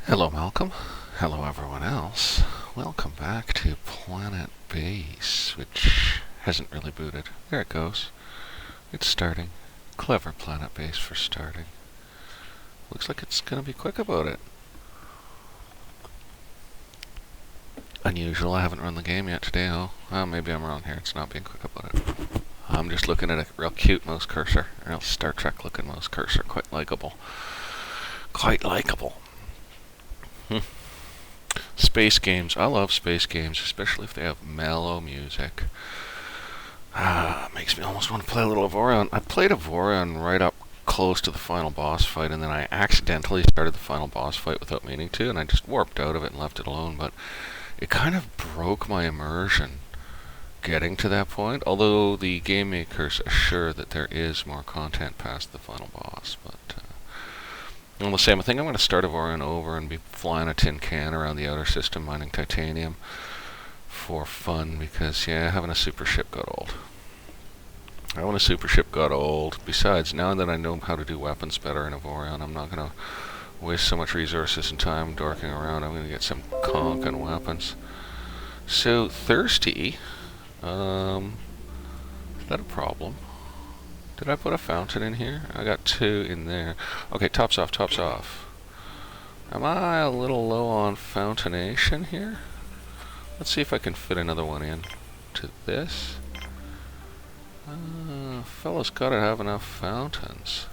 Hello, Malcolm. Hello, everyone else. Welcome back to Planetbase, which hasn't really booted. There it goes. It's starting. Clever Planetbase for starting. Looks like it's going to be quick about it. Unusual, I haven't run the game yet today, oh. Maybe I'm wrong here. It's not being quick about it. I'm just looking at a real cute mouse cursor. A real Star Trek looking mouse cursor. Quite likable. Quite likable. Space games. I love space games, especially if they have mellow music. Makes me almost want to play a little Avorion. I played Avorion right up close to the final boss fight, and then I accidentally started the final boss fight without meaning to, and I just warped out of it and left it alone, but it kind of broke my immersion getting to that point, although the game makers assure that there is more content past the final boss, but all the same, I think I'm going to start Avorion over and be flying a tin can around the outer system mining titanium for fun, because, yeah, having a super ship got old. Besides, now that I know how to do weapons better in Avorion, I'm not going to waste so much resources and time dorking around. I'm going to get some conking weapons. So, thirsty. Is that a problem? Did I put a fountain in here? I got two in there. Okay, tops off, tops off. Am I a little low on fountaination here? Let's see if I can fit another one in to this. Fellas gotta have enough fountains.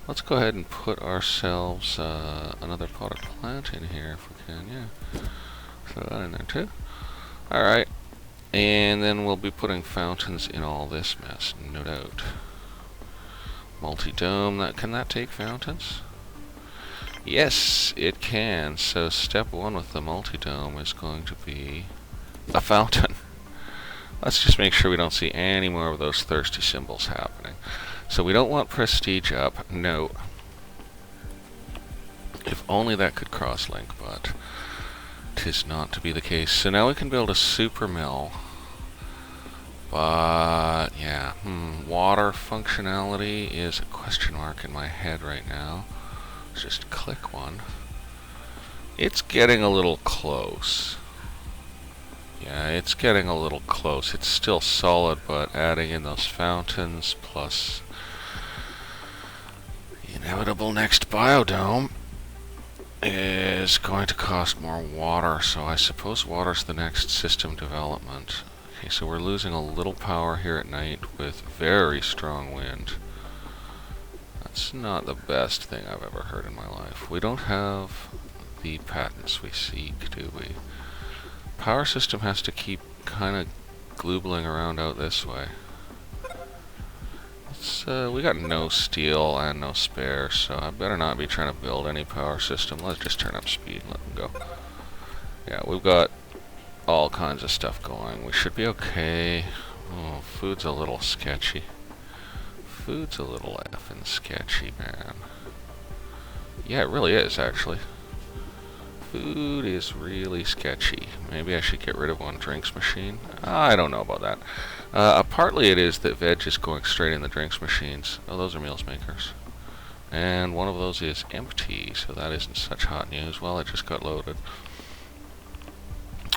Let's go ahead and put ourselves another potted plant in here if we can, yeah. Throw that in there too. Alright. And then we'll be putting fountains in all this mess, no doubt. Multi-dome, can that take fountains? Yes, it can. So step one with the multi-dome is going to be a fountain. Let's just make sure we don't see any more of those thirsty symbols happening. So we don't want prestige up, no. If only that could cross-link, but 'tis not to be the case. So now we can build a super mill. But, yeah, water functionality is a question mark in my head right now. Let's just click one. It's getting a little close. Yeah, it's getting a little close. It's still solid, but adding in those fountains plus the inevitable next biodome is going to cost more water, so I suppose water's the next system development. Okay, so we're losing a little power here at night with very strong wind. That's not the best thing I've ever heard in my life. We don't have the patents we seek, do we? Power system has to keep kind of gloobling around out this way. We got no steel and no spare, so I better not be trying to build any power system. Let's just turn up speed and let them go. Yeah, we've got all kinds of stuff going. We should be okay. Oh, food's a little sketchy. Food's a little effing sketchy, man. Yeah, it really is, actually. Food is really sketchy. Maybe I should get rid of one drinks machine. I don't know about that. Partly it is that veg is going straight in the drinks machines. Oh, those are meals makers. And one of those is empty, so that isn't such hot news. Well, it just got loaded.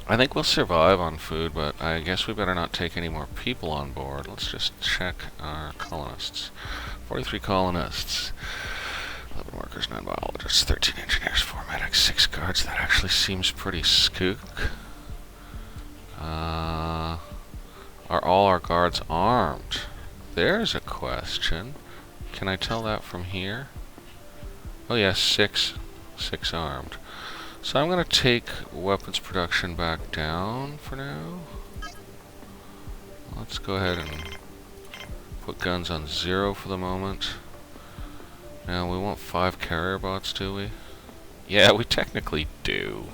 I think we'll survive on food, but I guess we better not take any more people on board. Let's just check our colonists. 43 colonists. 11 workers, 9 biologists, 13 engineers, 4 medics, 6 guards. That actually seems pretty skook. Are all our guards armed? There's a question. Can I tell that from here? Oh yes, 6 armed. So I'm going to take weapons production back down for now. Let's go ahead and put guns on 0 for the moment. Now, we want 5 carrier bots, do we? Yeah, we technically do,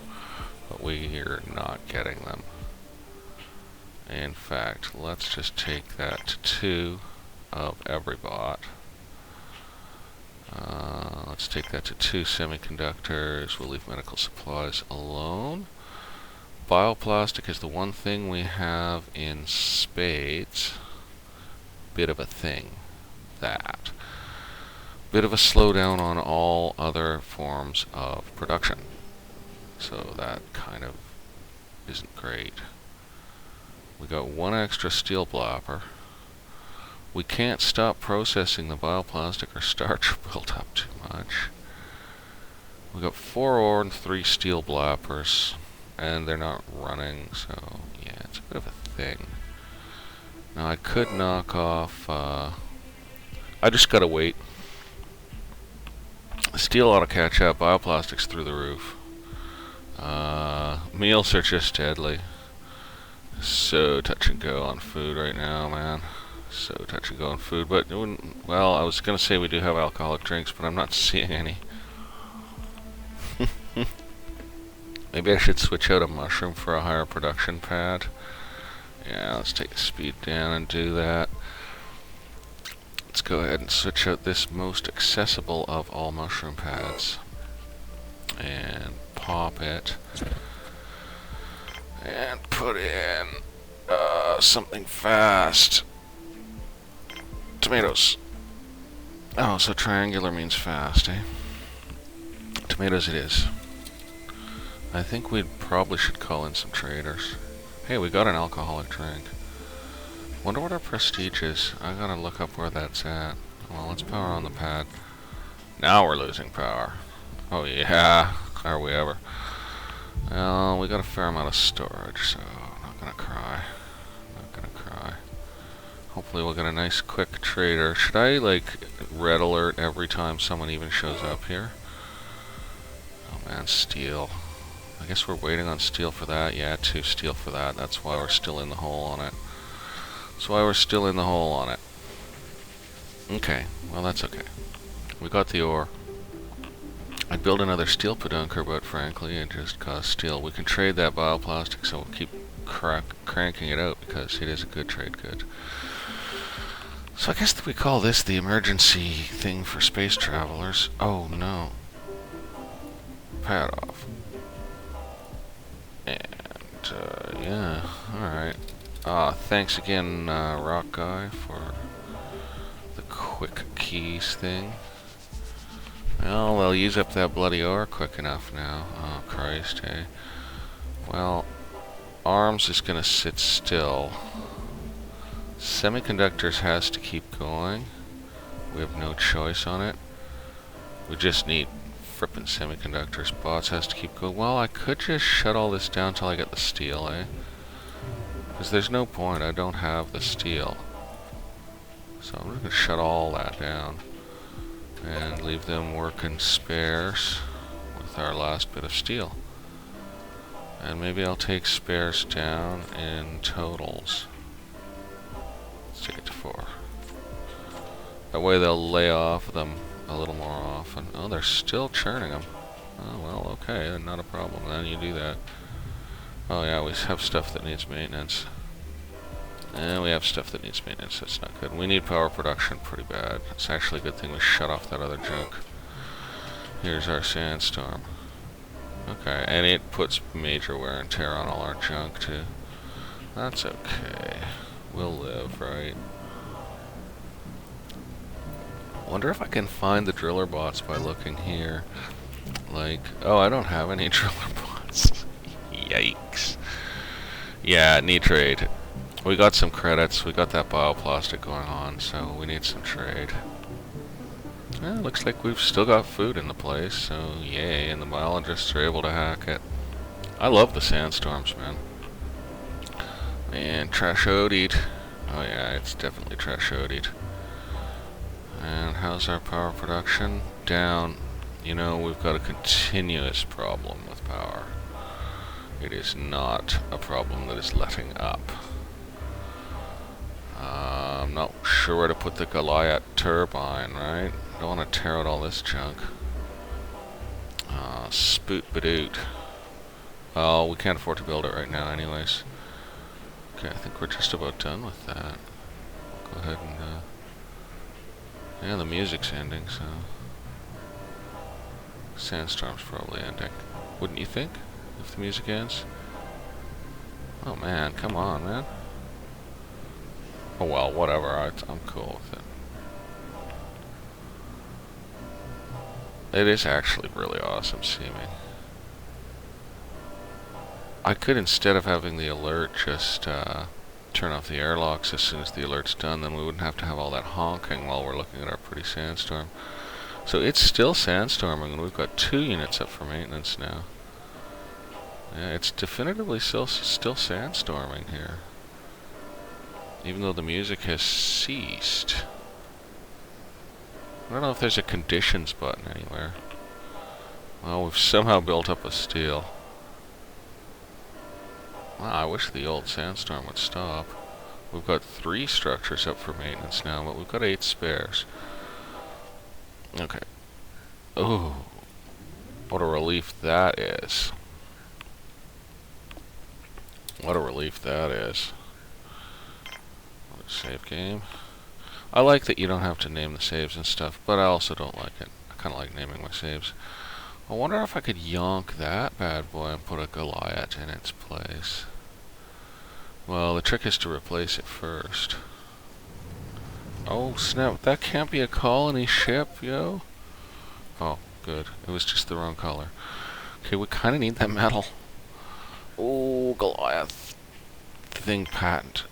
but we're not getting them. In fact, let's just take that to 2 of every bot. Let's take that to 2 semiconductors. We'll leave medical supplies alone. Bioplastic is the one thing we have in spades. Bit of a thing. That. bit of a slowdown on all other forms of production. So that kind of isn't great. We got one extra steel blapper. We can't stop processing the bioplastic or starch built up too much. We got 4 ore and 3 steel blappers, and they're not running, so yeah, it's a bit of a thing. Now I could knock off, I just gotta wait. Steel ought to catch up, bioplastic's through the roof. Meals are just deadly. So touch and go on food right now, man. So touch and go on food, but it wouldn't, well, I was gonna say we do have alcoholic drinks, but I'm not seeing any. Maybe I should switch out a mushroom for a higher production pad. Yeah, let's take the speed down and do that. Let's go ahead and switch out this most accessible of all mushroom pads. And pop it. And put in something fast. Tomatoes. Oh, so triangular means fast, eh? Tomatoes it is. I think we probably should call in some traders. Hey, we got an alcoholic drink. Wonder what our prestige is. I gotta look up where that's at. Well, let's power on the pad. Now we're losing power. Oh yeah, are we ever? Well, we got a fair amount of storage, so I'm not gonna cry. Not gonna cry. Hopefully we'll get a nice quick trader. Should I, like, red alert every time someone even shows up here? Oh man, steel. I guess we're waiting on steel for that. Yeah, 2 steel for that. That's why we're still in the hole on it. That's why we're still in the hole on it. Okay, well that's okay. We got the ore. I'd build another steel pedunker, but frankly it just costs steel. We can trade that bioplastic, so we'll keep cranking it out because it is a good trade good. So I guess that we call this the emergency thing for space travelers. Oh no. Pad off. And, yeah, alright. Thanks again, Rock Guy, for the quick keys thing. Well, they'll use up that bloody ore quick enough now. Oh, Christ, hey. Well, arms is gonna sit still. Semiconductors has to keep going. We have no choice on it. We just need frippin' semiconductors. Bots has to keep going. Well, I could just shut all this down till I get the steel, eh? Because there's no point. I don't have the steel. So I'm just gonna shut all that down and leave them working spares with our last bit of steel. And maybe I'll take spares down in totals. Let's take it to 4. That way they'll lay off them a little more often. Oh, they're still churning them. Oh, well, okay, not a problem. Then you do that. Oh yeah, we have stuff that needs maintenance. And we have stuff that needs maintenance. That's not good. We need power production pretty bad. It's actually a good thing we shut off that other junk. Here's our sandstorm. Okay, and it puts major wear and tear on all our junk too. That's okay. We'll live, right? Wonder if I can find the driller bots by looking here. Like, oh, I don't have any driller bots. Yikes. Yeah, need trade. We got some credits. We got that bioplastic going on, so we need some trade. Well, looks like we've still got food in the place, so yay, and the biologists are able to hack it. I love the sandstorms, man. And trash-odied. Oh yeah, it's definitely trash-odied. And how's our power production? Down. You know, we've got a continuous problem with power. It is not a problem that is letting up. I'm not sure where to put the Goliath turbine, right? Don't want to tear out all this junk. Spoot badoot. Oh, we can't afford to build it right now anyways. Okay, I think we're just about done with that. Go ahead and, yeah, the music's ending, so... Sandstorm's probably ending. Wouldn't you think? If the music ends? Oh man, come on, man. Oh well, whatever, I'm cool with it. It is actually really awesome seeming. I could, instead of having the alert, just turn off the airlocks as soon as the alert's done. Then we wouldn't have to have all that honking while we're looking at our pretty sandstorm. So it's still sandstorming, and we've got 2 units up for maintenance now. Yeah, it's definitively still sandstorming here, even though the music has ceased. I don't know if there's a conditions button anywhere. Well, we've somehow built up a steel. Wow, I wish the old sandstorm would stop. We've got 3 structures up for maintenance now, but we've got 8 spares. Okay. Oh, what a relief that is. What a relief that is. Save game. I like that you don't have to name the saves and stuff, but I also don't like it. I kind of like naming my saves. I wonder if I could yonk that bad boy and put a Goliath in its place. Well, the trick is to replace it first. Oh snap, that can't be a colony ship, yo. Oh, good. It was just the wrong color. Okay, we kind of need that metal. Oh, Goliath. Thing patent.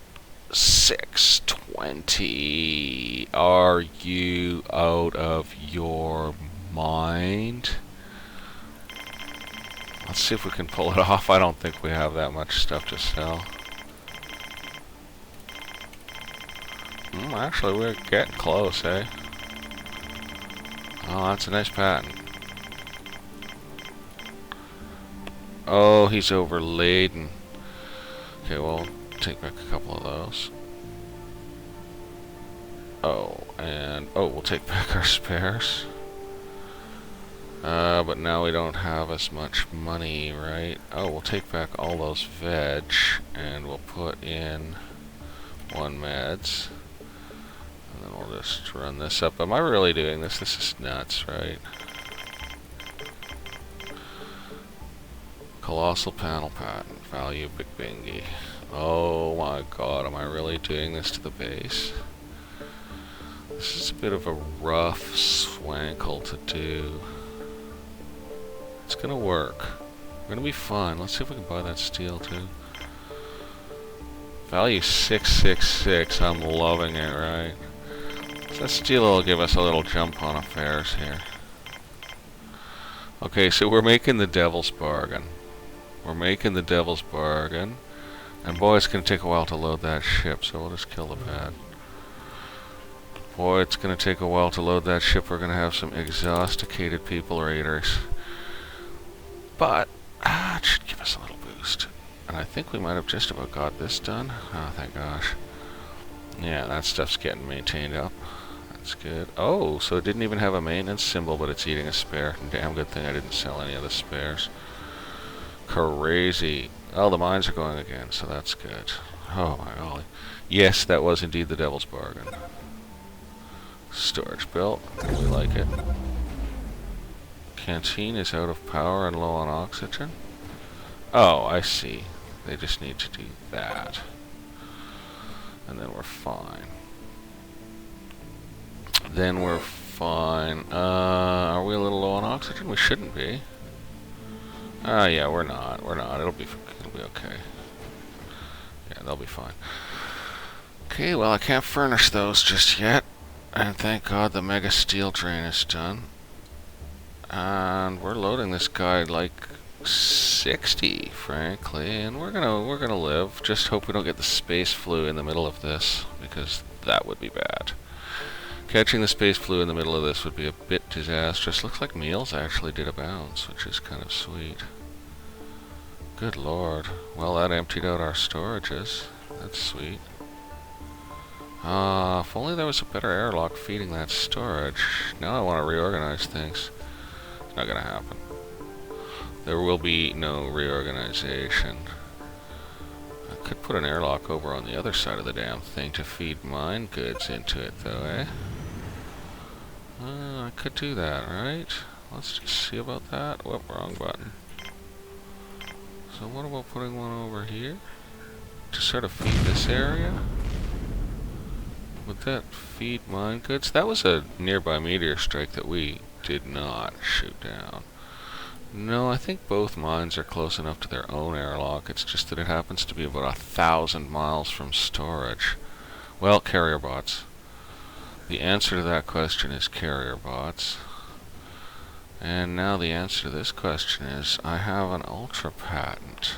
620. Are you out of your mind? Let's see if we can pull it off. I don't think we have that much stuff to sell. Actually, we're getting close, eh? Oh, that's a nice patent. Oh, he's overladen. Okay, well, take back a couple of those. Oh, and we'll take back our spares. But now we don't have as much money, right? Oh, we'll take back all those veg, and we'll put in 1 meds. And then we'll just run this up. Am I really doing this? This is nuts, right? Colossal panel patent. Value Big Bingy. Oh my god, am I really doing this to the base? This is a bit of a rough swankle to do. It's gonna work. Gonna be fun. Let's see if we can buy that steel too. Value 666. I'm loving it, right? So that steel will give us a little jump on affairs here. Okay, so we're making the devil's bargain. We're making the devil's bargain. And boy, it's gonna take a while to load that ship, so we'll just kill the pad. Boy, it's gonna take a while to load that ship. We're gonna have some exhausticated people raiders. But, it should give us a little boost. And I think we might have just about got this done. Oh, thank gosh. Yeah, that stuff's getting maintained up. That's good. Oh, so it didn't even have a maintenance symbol, but it's eating a spare. Damn good thing I didn't sell any of the spares. Crazy. Oh, the mines are going again, so that's good. Oh my golly. Yes, that was indeed the devil's bargain. Storage built. We like it. Canteen is out of power and low on oxygen. Oh, I see. They just need to do that. And then we're fine. Then we're fine. Are we a little low on oxygen? We shouldn't be. Yeah, we're not. We're not. It'll be okay. Yeah, they'll be fine. Okay, well, I can't furnish those just yet. And thank God the mega steel drain is done. And we're loading this guy like 60, frankly, and we're gonna live. Just hope we don't get the space flu in the middle of this, because that would be bad. Catching the space flu in the middle of this would be a bit disastrous. Looks like meals actually did a bounce, which is kind of sweet. Good lord. Well, that emptied out our storages. That's sweet. If only there was a better airlock feeding that storage. Now I want to reorganize things. It's not gonna happen. There will be no reorganization. I could put an airlock over on the other side of the damn thing to feed mine goods into it, though, eh? I could do that, right? Let's just see about that. Whoop, wrong button. So what about putting one over here? To sort of feed this area? Would that feed mine goods? That was a nearby meteor strike that we did not shoot down. No, I think both mines are close enough to their own airlock. It's just that it happens to be about 1,000 miles from storage. Well, carrier bots. The answer to that question is carrier bots. And now the answer to this question is, I have an ultra patent,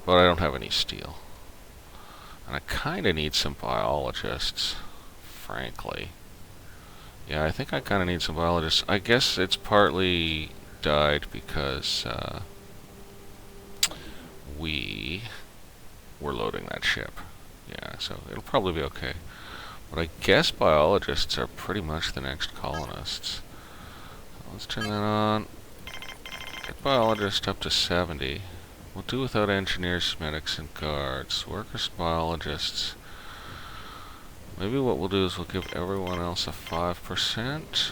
but I don't have any steel. And I kind of need some biologists, frankly. Yeah, I think I kind of need some biologists. I guess it's partly died because we were loading that ship. Yeah, so it'll probably be okay. But I guess biologists are pretty much the next colonists. Let's turn that on. Get biologists up to 70. We'll do without engineers, medics, and guards. Workers, biologists. Maybe what we'll do is we'll give everyone else a 5%.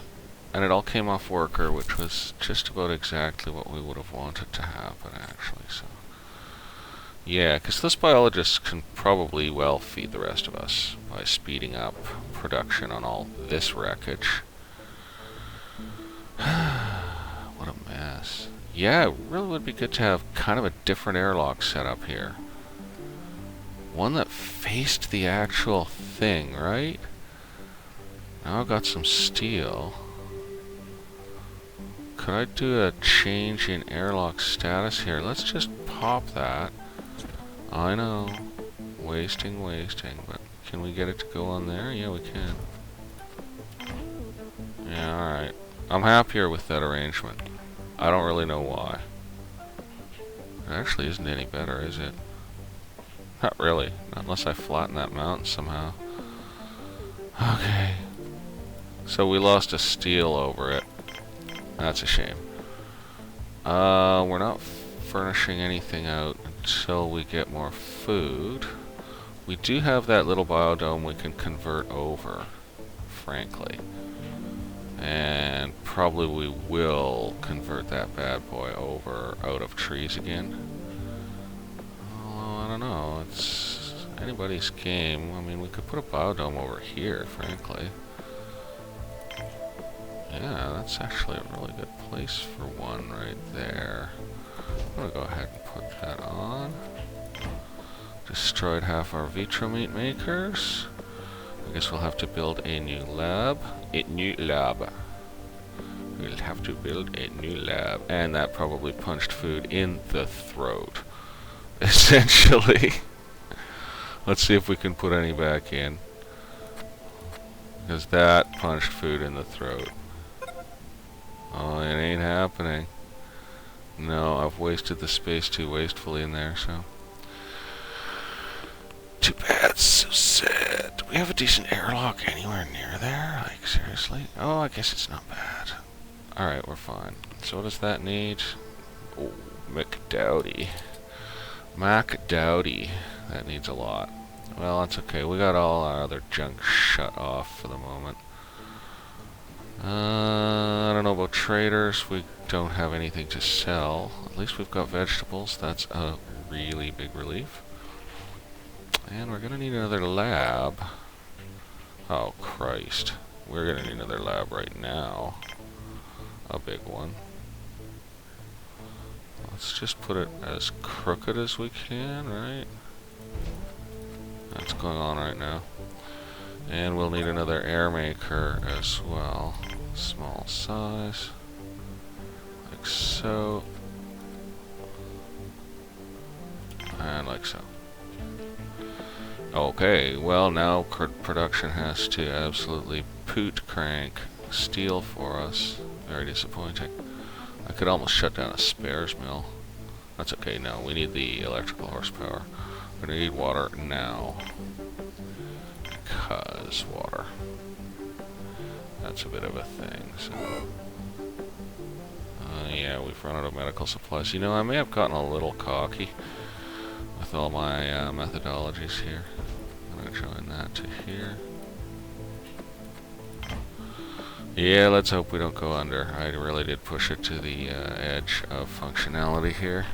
And it all came off worker, which was just about exactly what we would have wanted to happen, actually. So, yeah, because those biologists can probably well feed the rest of us by speeding up production on all this wreckage. What a mess. Yeah, it really would be good to have kind of a different airlock set up here. One that faced the actual thing, right? Now I've got some steel. Could I do a change in airlock status here? Let's just pop that. I know. Wasting, but can we get it to go on there? Yeah, we can. Yeah, alright. I'm happier with that arrangement. I don't really know why. It actually isn't any better, is it? Not really. Not unless I flatten that mountain somehow. Okay. So we lost a steel over it. That's a shame. We're not furnishing anything out until we get more food. We do have that little biodome we can convert over, frankly. And probably we will convert that bad boy over out of trees again. Oh, I don't know. It's anybody's game. I mean, we could put a biodome over here, frankly. Yeah, that's actually a really good place for one right there. I'm gonna go ahead and put that on. Destroyed half our vitro meat makers. I guess we'll have to build a new lab. We'll have to build a new lab. And that probably punched food in the throat. Essentially. Let's see if we can put any back in. Because that punched food in the throat. Oh, it ain't happening. No, I've wasted the space too wastefully in there, so. Too bad, so sad. Do we have a decent airlock anywhere near there? Like, seriously? Oh, I guess it's not bad. Alright, we're fine. So what does that need? Oh, McDowdy. MacDowdy. That needs a lot. Well, that's okay. We got all our other junk shut off for the moment. I don't know about traders. We don't have anything to sell. At least we've got vegetables. That's a really big relief. And we're gonna need another lab. Oh, Christ. We're gonna need another lab right now. A big one. Let's just put it as crooked as we can, right? That's going on right now. And we'll need another air maker as well. Small size. Like so. And like so. Okay, well now production has to absolutely poot crank steel for us. Very disappointing. I could almost shut down a spares mill. That's okay, no, we need the electrical horsepower. We're gonna need water now. Because water. That's a bit of a thing, so. Yeah, we've run out of medical supplies. You know, I may have gotten a little cocky with all my methodologies here. I'm gonna join that to here. Yeah, let's hope we don't go under. I really did push it to the edge of functionality here.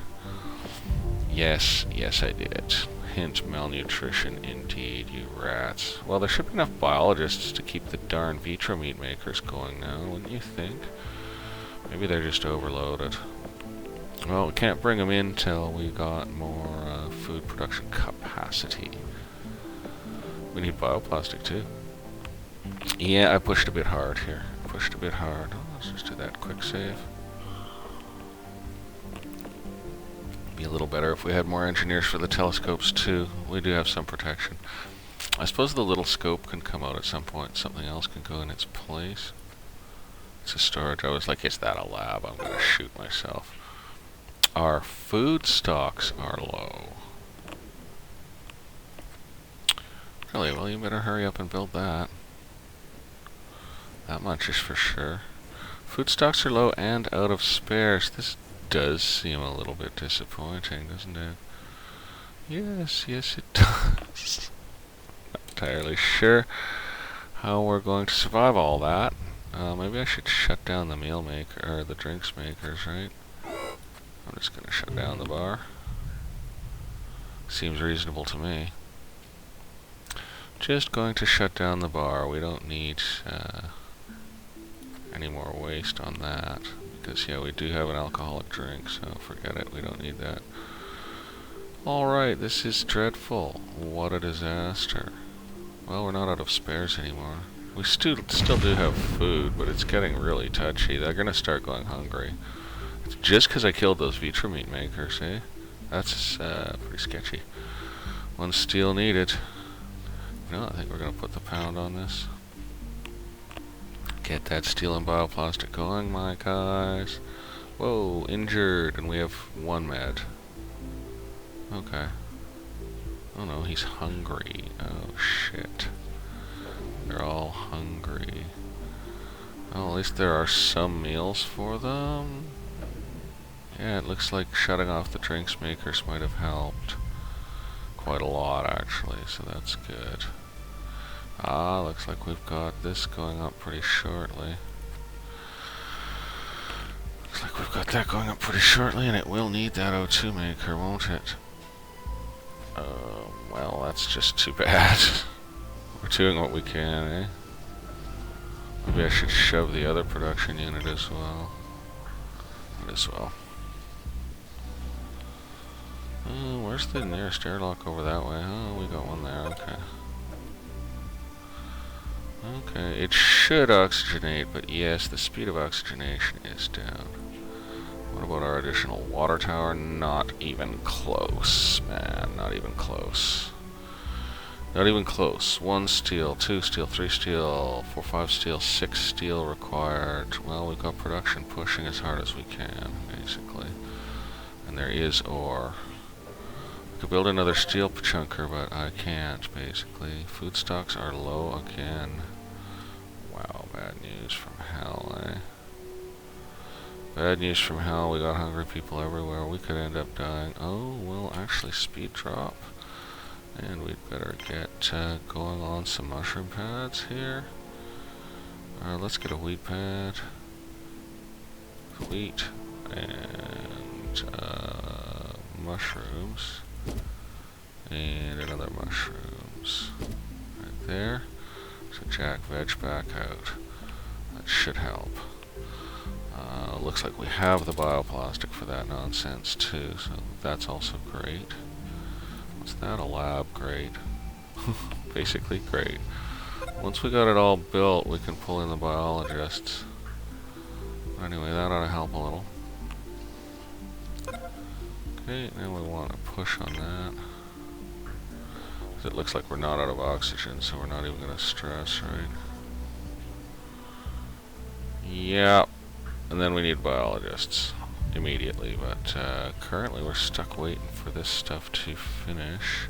Yes, I did. Hint, malnutrition indeed, you rats. Well, there should be enough biologists to keep the darn vitro meat makers going now, wouldn't you think? Maybe they're just overloaded. Well, we can't bring them in till we got more food production capacity. We need bioplastic too. Yeah, I pushed a bit hard here. Pushed a bit hard. Oh, let's just do that quick save. Be a little better if we had more engineers for the telescopes too. We do have some protection. I suppose the little scope can come out at some point. Something else can go in its place. It's a storage. I was like, is that a lab? I'm going to shoot myself. Our food stocks are low. Really? Well, you better hurry up and build that. That much is for sure. Food stocks are low and out of spares. This does seem a little bit disappointing, doesn't it? Yes, yes it does. Not entirely sure how we're going to survive all that. Maybe I should shut down the meal maker, or the drinks makers, right? I'm just going to shut down the bar. Seems reasonable to me. Just going to shut down the bar. We don't need any more waste on that. Because, yeah, we do have an alcoholic drink, so forget it. We don't need that. Alright, this is dreadful. What a disaster. Well, we're not out of spares anymore. We still do have food, but it's getting really touchy. They're going to start going hungry. It's just because I killed those vitro meat makers, eh? That's pretty sketchy. 1 steel needed. No, I think we're going to put the pound on this. Get that steel and bioplastic going, my guys. Whoa, injured, and we have 1 med. Okay. Oh no, he's hungry. Oh shit. They're all hungry. Well, at least there are some meals for them. Yeah, it looks like shutting off the drinks makers might have helped. Quite a lot, actually, so that's good. Ah, looks like we've got this going up pretty shortly. Looks like we've got that going up pretty shortly, and it will need that O2 maker, won't it? Well, that's just too bad. We're doing what we can, eh? Maybe I should shove the other production unit as well. Where's the nearest airlock over that way? Oh, we got one there, okay. Okay, it should oxygenate, but yes, the speed of oxygenation is down. What about our additional water tower? Not even close, man. Not even close. Not even close. 1 steel, 2 steel, 3 steel, 4, 5 steel, 6 steel required. Well, we've got production pushing as hard as we can, basically. And there is ore. I could build another steel chunker, but I can't, basically. Food stocks are low again. Wow, bad news from hell, eh? Bad news from hell. We got hungry people everywhere. We could end up dying. Oh, well, actually, speed drop. And we'd better get going on some mushroom pads here. Let's get a wheat pad. Wheat. And mushrooms. And another mushrooms. Right there. So jack veg back out. That should help. Looks like we have the bioplastic for that nonsense too, so that's also great. What's that? A lab? Great. Basically great. Once we got it all built, we can pull in the biologists. Anyway, that ought to help a little. Okay, now we want to push on that. It looks like we're not out of oxygen, so we're not even going to stress, right? Yeah. And then we need biologists immediately, but currently we're stuck waiting for this stuff to finish.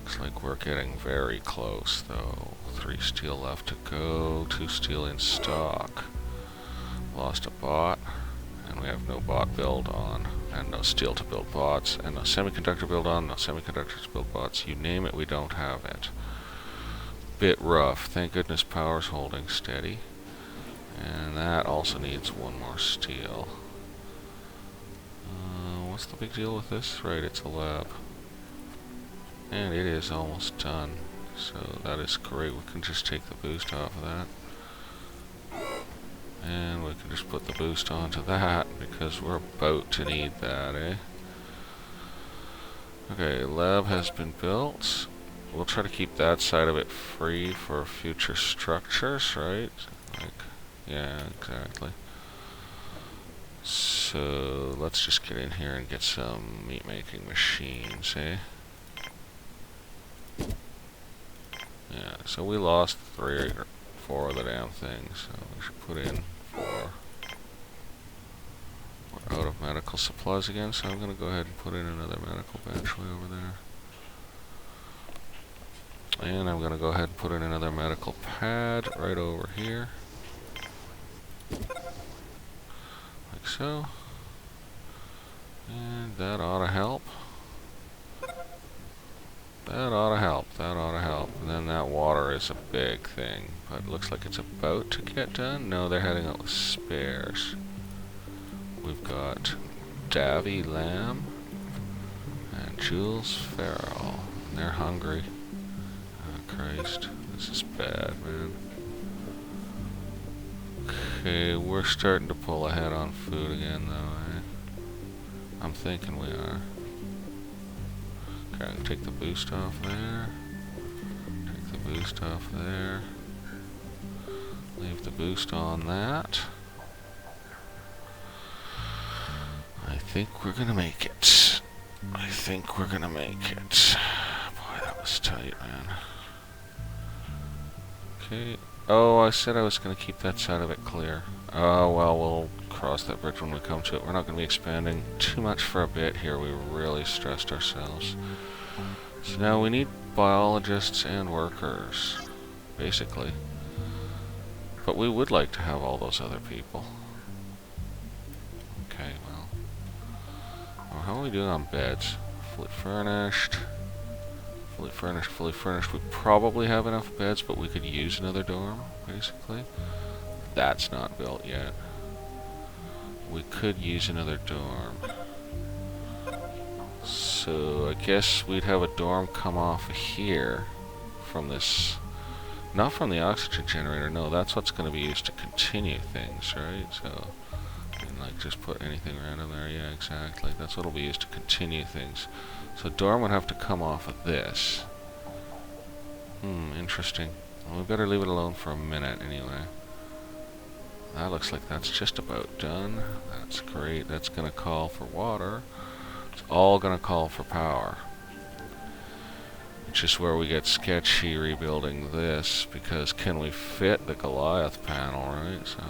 Looks like we're getting very close, though. 3 steel left to go, 2 steel in stock. Lost a bot, and we have no bot build on, and no steel to build bots, and no semiconductor build on, no semiconductors to build bots. You name it, we don't have it. Bit rough. Thank goodness power's holding steady. And that also needs 1 more steel. What's the big deal with this? Right, it's a lab. And it is almost done. So that is great. We can just take the boost off of that. And we can just put the boost onto that because we're about to need that, eh? Okay, lab has been built. We'll try to keep that side of it free for future structures, right? Like, yeah, exactly. So let's just get in here and get some meat making machines, eh? Yeah, so we lost 3 or 4 of the damn things, so we should put in 4. We're out of medical supplies again, so I'm going to go ahead and put in another medical bench way over there. And I'm going to go ahead and put in another medical pad right over here. Like so. And that ought to help. That ought to help, that ought to help. And then that water is a big thing, but it looks like it's about to get done. No, they're heading out with spares. We've got Davy Lamb and Jules Farrell. They're hungry. Oh, Christ, this is bad, man. Okay, we're starting to pull ahead on food again, though, eh? I'm thinking we are. Okay, take the boost off there. Take the boost off there. Leave the boost on that. I think we're gonna make it. I think we're gonna make it. Boy, that was tight, man. Okay. Oh, I said I was gonna keep that side of it clear. Oh, well, we'll cross that bridge when we come to it. We're not gonna be expanding too much for a bit here. We really stressed ourselves. So now we need biologists and workers, basically. But we would like to have all those other people. Okay, well. Oh, how are we doing on beds? Fully furnished. Fully furnished, fully furnished. We probably have enough beds, but we could use another dorm, basically. That's not built yet. We could use another dorm. So I guess we'd have a dorm come off here from this, not from the oxygen generator, no, that's what's going to be used to continue things, right? So, and like just put anything random there, yeah, exactly, that's what'll be used to continue things. So dorm would have to come off of this. Interesting. Well, we better leave it alone for a minute anyway. That looks like that's just about done. That's great, that's going to call for water. It's all going to call for power. Which is where we get sketchy rebuilding this, because can we fit the Goliath panel, right? So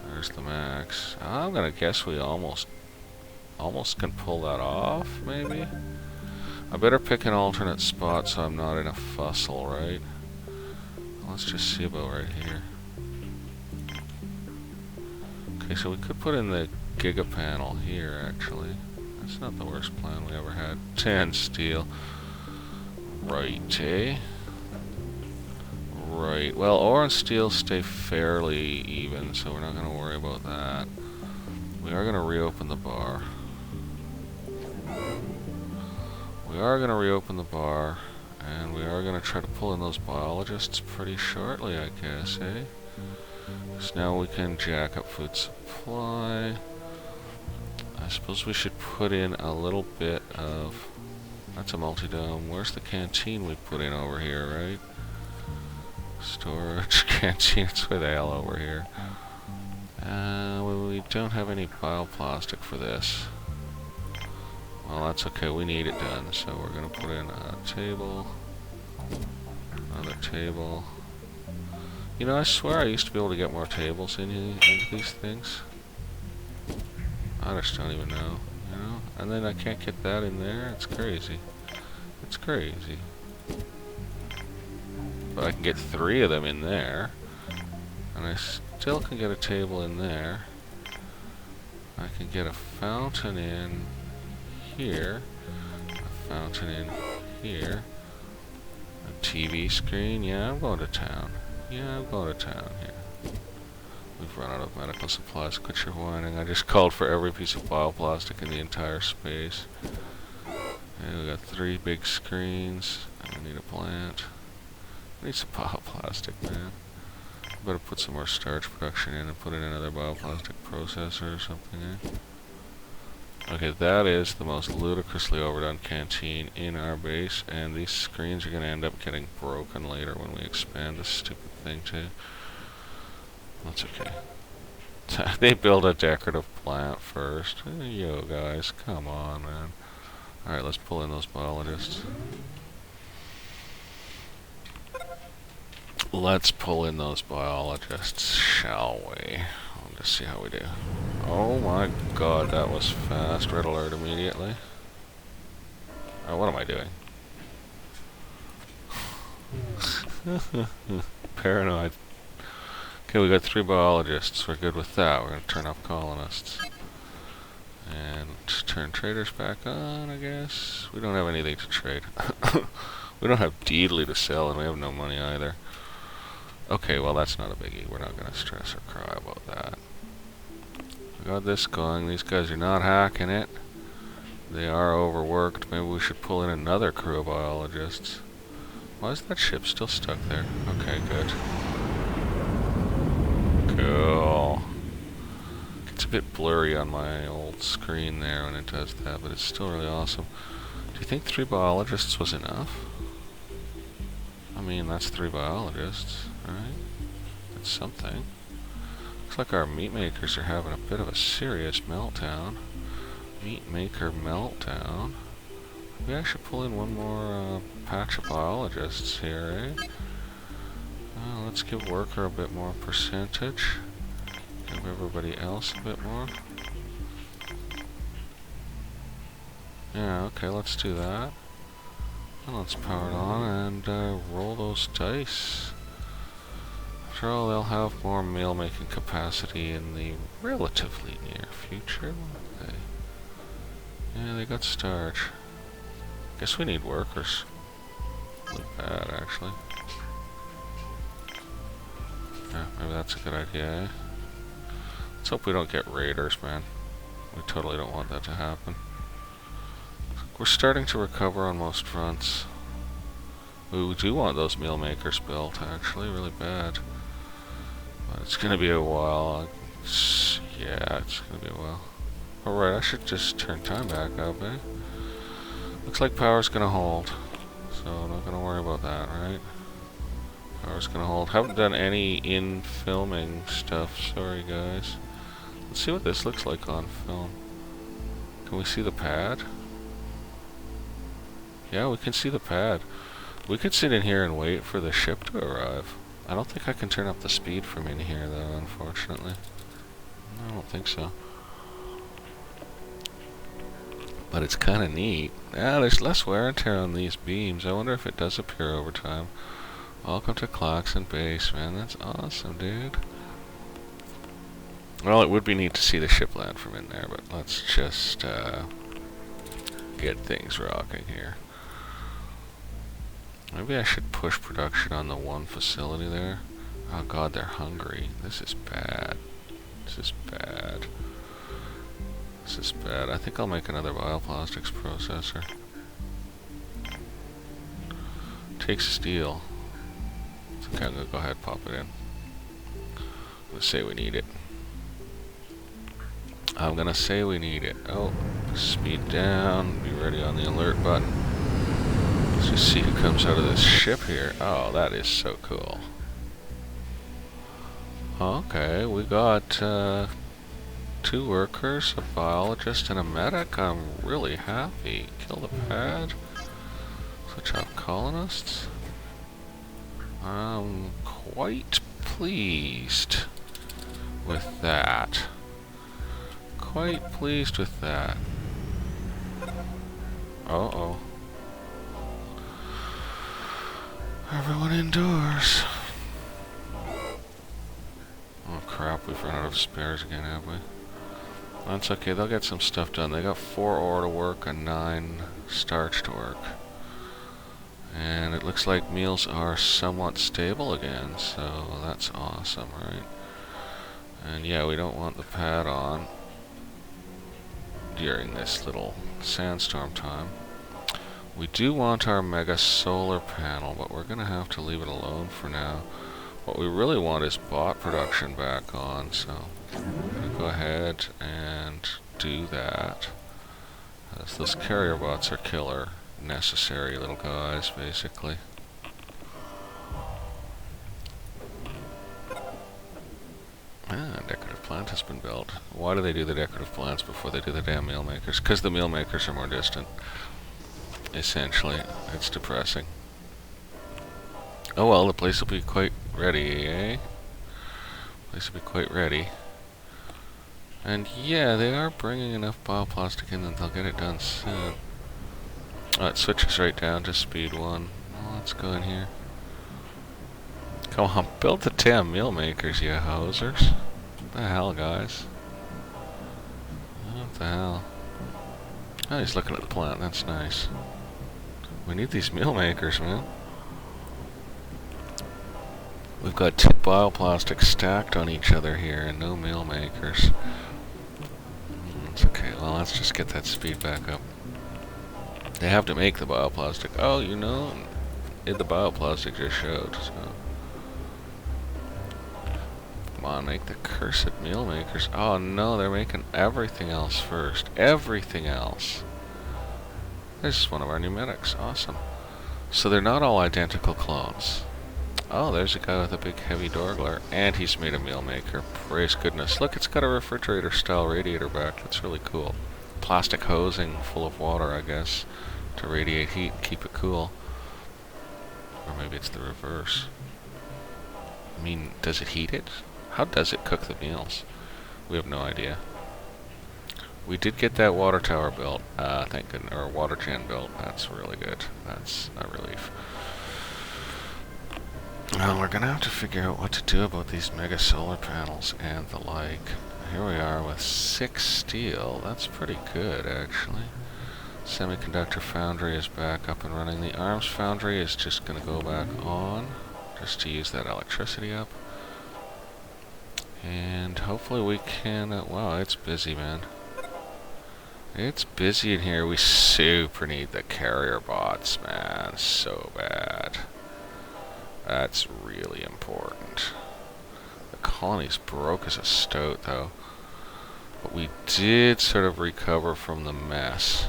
there's the max. I'm going to guess we almost can pull that off, maybe? I better pick an alternate spot so I'm not in a fussle, right? Let's just see about right here. Okay, so we could put in the Giga panel here, actually. That's not the worst plan we ever had. 10 steel. Right, eh? Right. Well, ore and steel stay fairly even, so we're not going to worry about that. We are going to reopen the bar. We are going to reopen the bar, and we are going to try to pull in those biologists pretty shortly, I guess, eh? So now we can jack up food supply. I suppose we should put in a little bit of... That's a multi-dome. Where's the canteen we put in over here, right? Storage, canteen, it's way the hell over here. We don't have any bioplastic for this. Well, that's okay, we need it done. So we're going to put in a table. Another table. You know, I swear I used to be able to get more tables into these things. I just don't even know, you know? And then I can't get that in there? It's crazy. It's crazy. But I can get 3 of them in there. And I still can get a table in there. I can get a fountain in here. A fountain in here. A TV screen. Yeah, I'm going to town. Yeah, I'm going to town here. We've run out of medical supplies. Quit your whining. I just called for every piece of bioplastic in the entire space. Okay, we got 3 big screens. I need a plant. I need some bioplastic, man. Better put some more starch production in and put in another bioplastic processor or something, eh? Okay, that is the most ludicrously overdone canteen in our base, and these screens are going to end up getting broken later when we expand this stupid thing too. That's okay. They build a decorative plant first. Yo, guys, come on, man. Alright, let's pull in those biologists. Let's pull in those biologists, shall we? I'll just see how we do. Oh my god, that was fast. Red alert immediately. Oh, what am I doing? Paranoid. Okay, we got 3 biologists. We're good with that. We're going to turn off colonists. And turn traders back on, I guess. We don't have anything to trade. We don't have deedly to sell, and we have no money either. Okay, well that's not a biggie. We're not going to stress or cry about that. We got this going. These guys are not hacking it. They are overworked. Maybe we should pull in another crew of biologists. Why is that ship still stuck there? Okay, good. Cool. It's a bit blurry on my old screen there when it does that, but it's still really awesome. Do you think 3 biologists was enough? I mean, that's 3 biologists, right? That's something. Looks like our meat makers are having a bit of a serious meltdown. Meat maker meltdown. Maybe I should pull in one more patch of biologists here, eh? Let's give worker a bit more percentage. Give everybody else a bit more. Yeah, okay, let's do that. And let's power it on and roll those dice. After all, they'll have more meal making capacity in the relatively near future, won't they? Yeah, they got starch. Guess we need workers. Really bad, actually. Yeah, maybe that's a good idea, eh? Let's hope we don't get raiders, man. We totally don't want that to happen. We're starting to recover on most fronts. We do want those meal makers built, actually, really bad. But it's gonna be a while. Yeah, it's gonna be a while. Alright, I should just turn time back up, eh? Looks like power's gonna hold. So I'm not gonna worry about that, right? Power's gonna hold. Haven't done any in-filming stuff, sorry guys. Let's see what this looks like on film. Can we see the pad? Yeah, we can see the pad. We could sit in here and wait for the ship to arrive. I don't think I can turn up the speed from in here though, unfortunately. I don't think so. But it's kind of neat. Yeah, there's less wear and tear on these beams. I wonder if it does appear over time. Welcome to Clarkson Base, man. That's awesome, dude. Well, it would be neat to see the ship land from in there, but let's just get things rocking here. Maybe I should push production on the one facility there. Oh god, they're hungry. This is bad. This is bad. This is bad. I think I'll make another bioplastics processor. Takes steel. Okay, I'm gonna go ahead and pop it in. Let's say we need it. I'm gonna say we need it. Oh, speed down. Be ready on the alert button. Let's just see who comes out of this ship here. Oh, that is so cool. Okay, we got 2 workers, a biologist, and a medic. I'm really happy. Kill the pad. Switch off colonists. I'm quite pleased with that. Quite pleased with that. Uh-oh. Everyone indoors. Oh crap, we've run out of spares again, have we? That's okay, they'll get some stuff done. They got 4 ore to work and 9 starch to work. And it looks like meals are somewhat stable again, so that's awesome, right? And yeah, we don't want the pad on during this little sandstorm time. We do want our mega solar panel, but we're going to have to leave it alone for now. What we really want is bot production back on, so I'm going to go ahead and do that. Those carrier bots are killer. Necessary little guys, basically. Decorative plant has been built. Why do they do the decorative plants before they do the damn meal makers? Because the meal makers are more distant. Essentially, it's depressing. Oh well, the place will be quite ready, eh? Place will be quite ready. And yeah, they are bringing enough bioplastic in that they'll get it done soon. Oh, it switches right down to speed 1. Well, let's go in here. Come on, build the damn meal makers, you hosers. What the hell, guys? What the hell? Oh, he's looking at the plant. That's nice. We need these meal makers, man. We've got 2 bioplastics stacked on each other here and no meal makers. It's okay. Well, let's just get that speed back up. They have to make the bioplastic. Oh, you know, the bioplastic just showed, so. Come on, make the cursed meal makers. Oh no, they're making everything else first. Everything else. This is one of our new medics. Awesome. So they're not all identical clones. Oh, there's a guy with a big heavy dorgler, and he's made a meal maker. Praise goodness. Look, it's got a refrigerator style radiator back. That's really cool. Plastic hosing full of water, I guess, to radiate heat and keep it cool. Or maybe it's the reverse. I mean, does it heat it? How does it cook the meals? We have no idea. We did get that water tower built, thank goodness, or water gen built. That's really good. That's a relief. Well, we're gonna have to figure out what to do about these mega solar panels and the like. Here we are with 6 steel. That's pretty good, actually. Semiconductor foundry is back up and running. The arms foundry is just gonna go back on, just to use that electricity up. And hopefully we can, wow, it's busy, man. It's busy in here. We super need the carrier bots, man. So bad. That's really important. The colony's broke as a stoat, though. But we did sort of recover from the mess.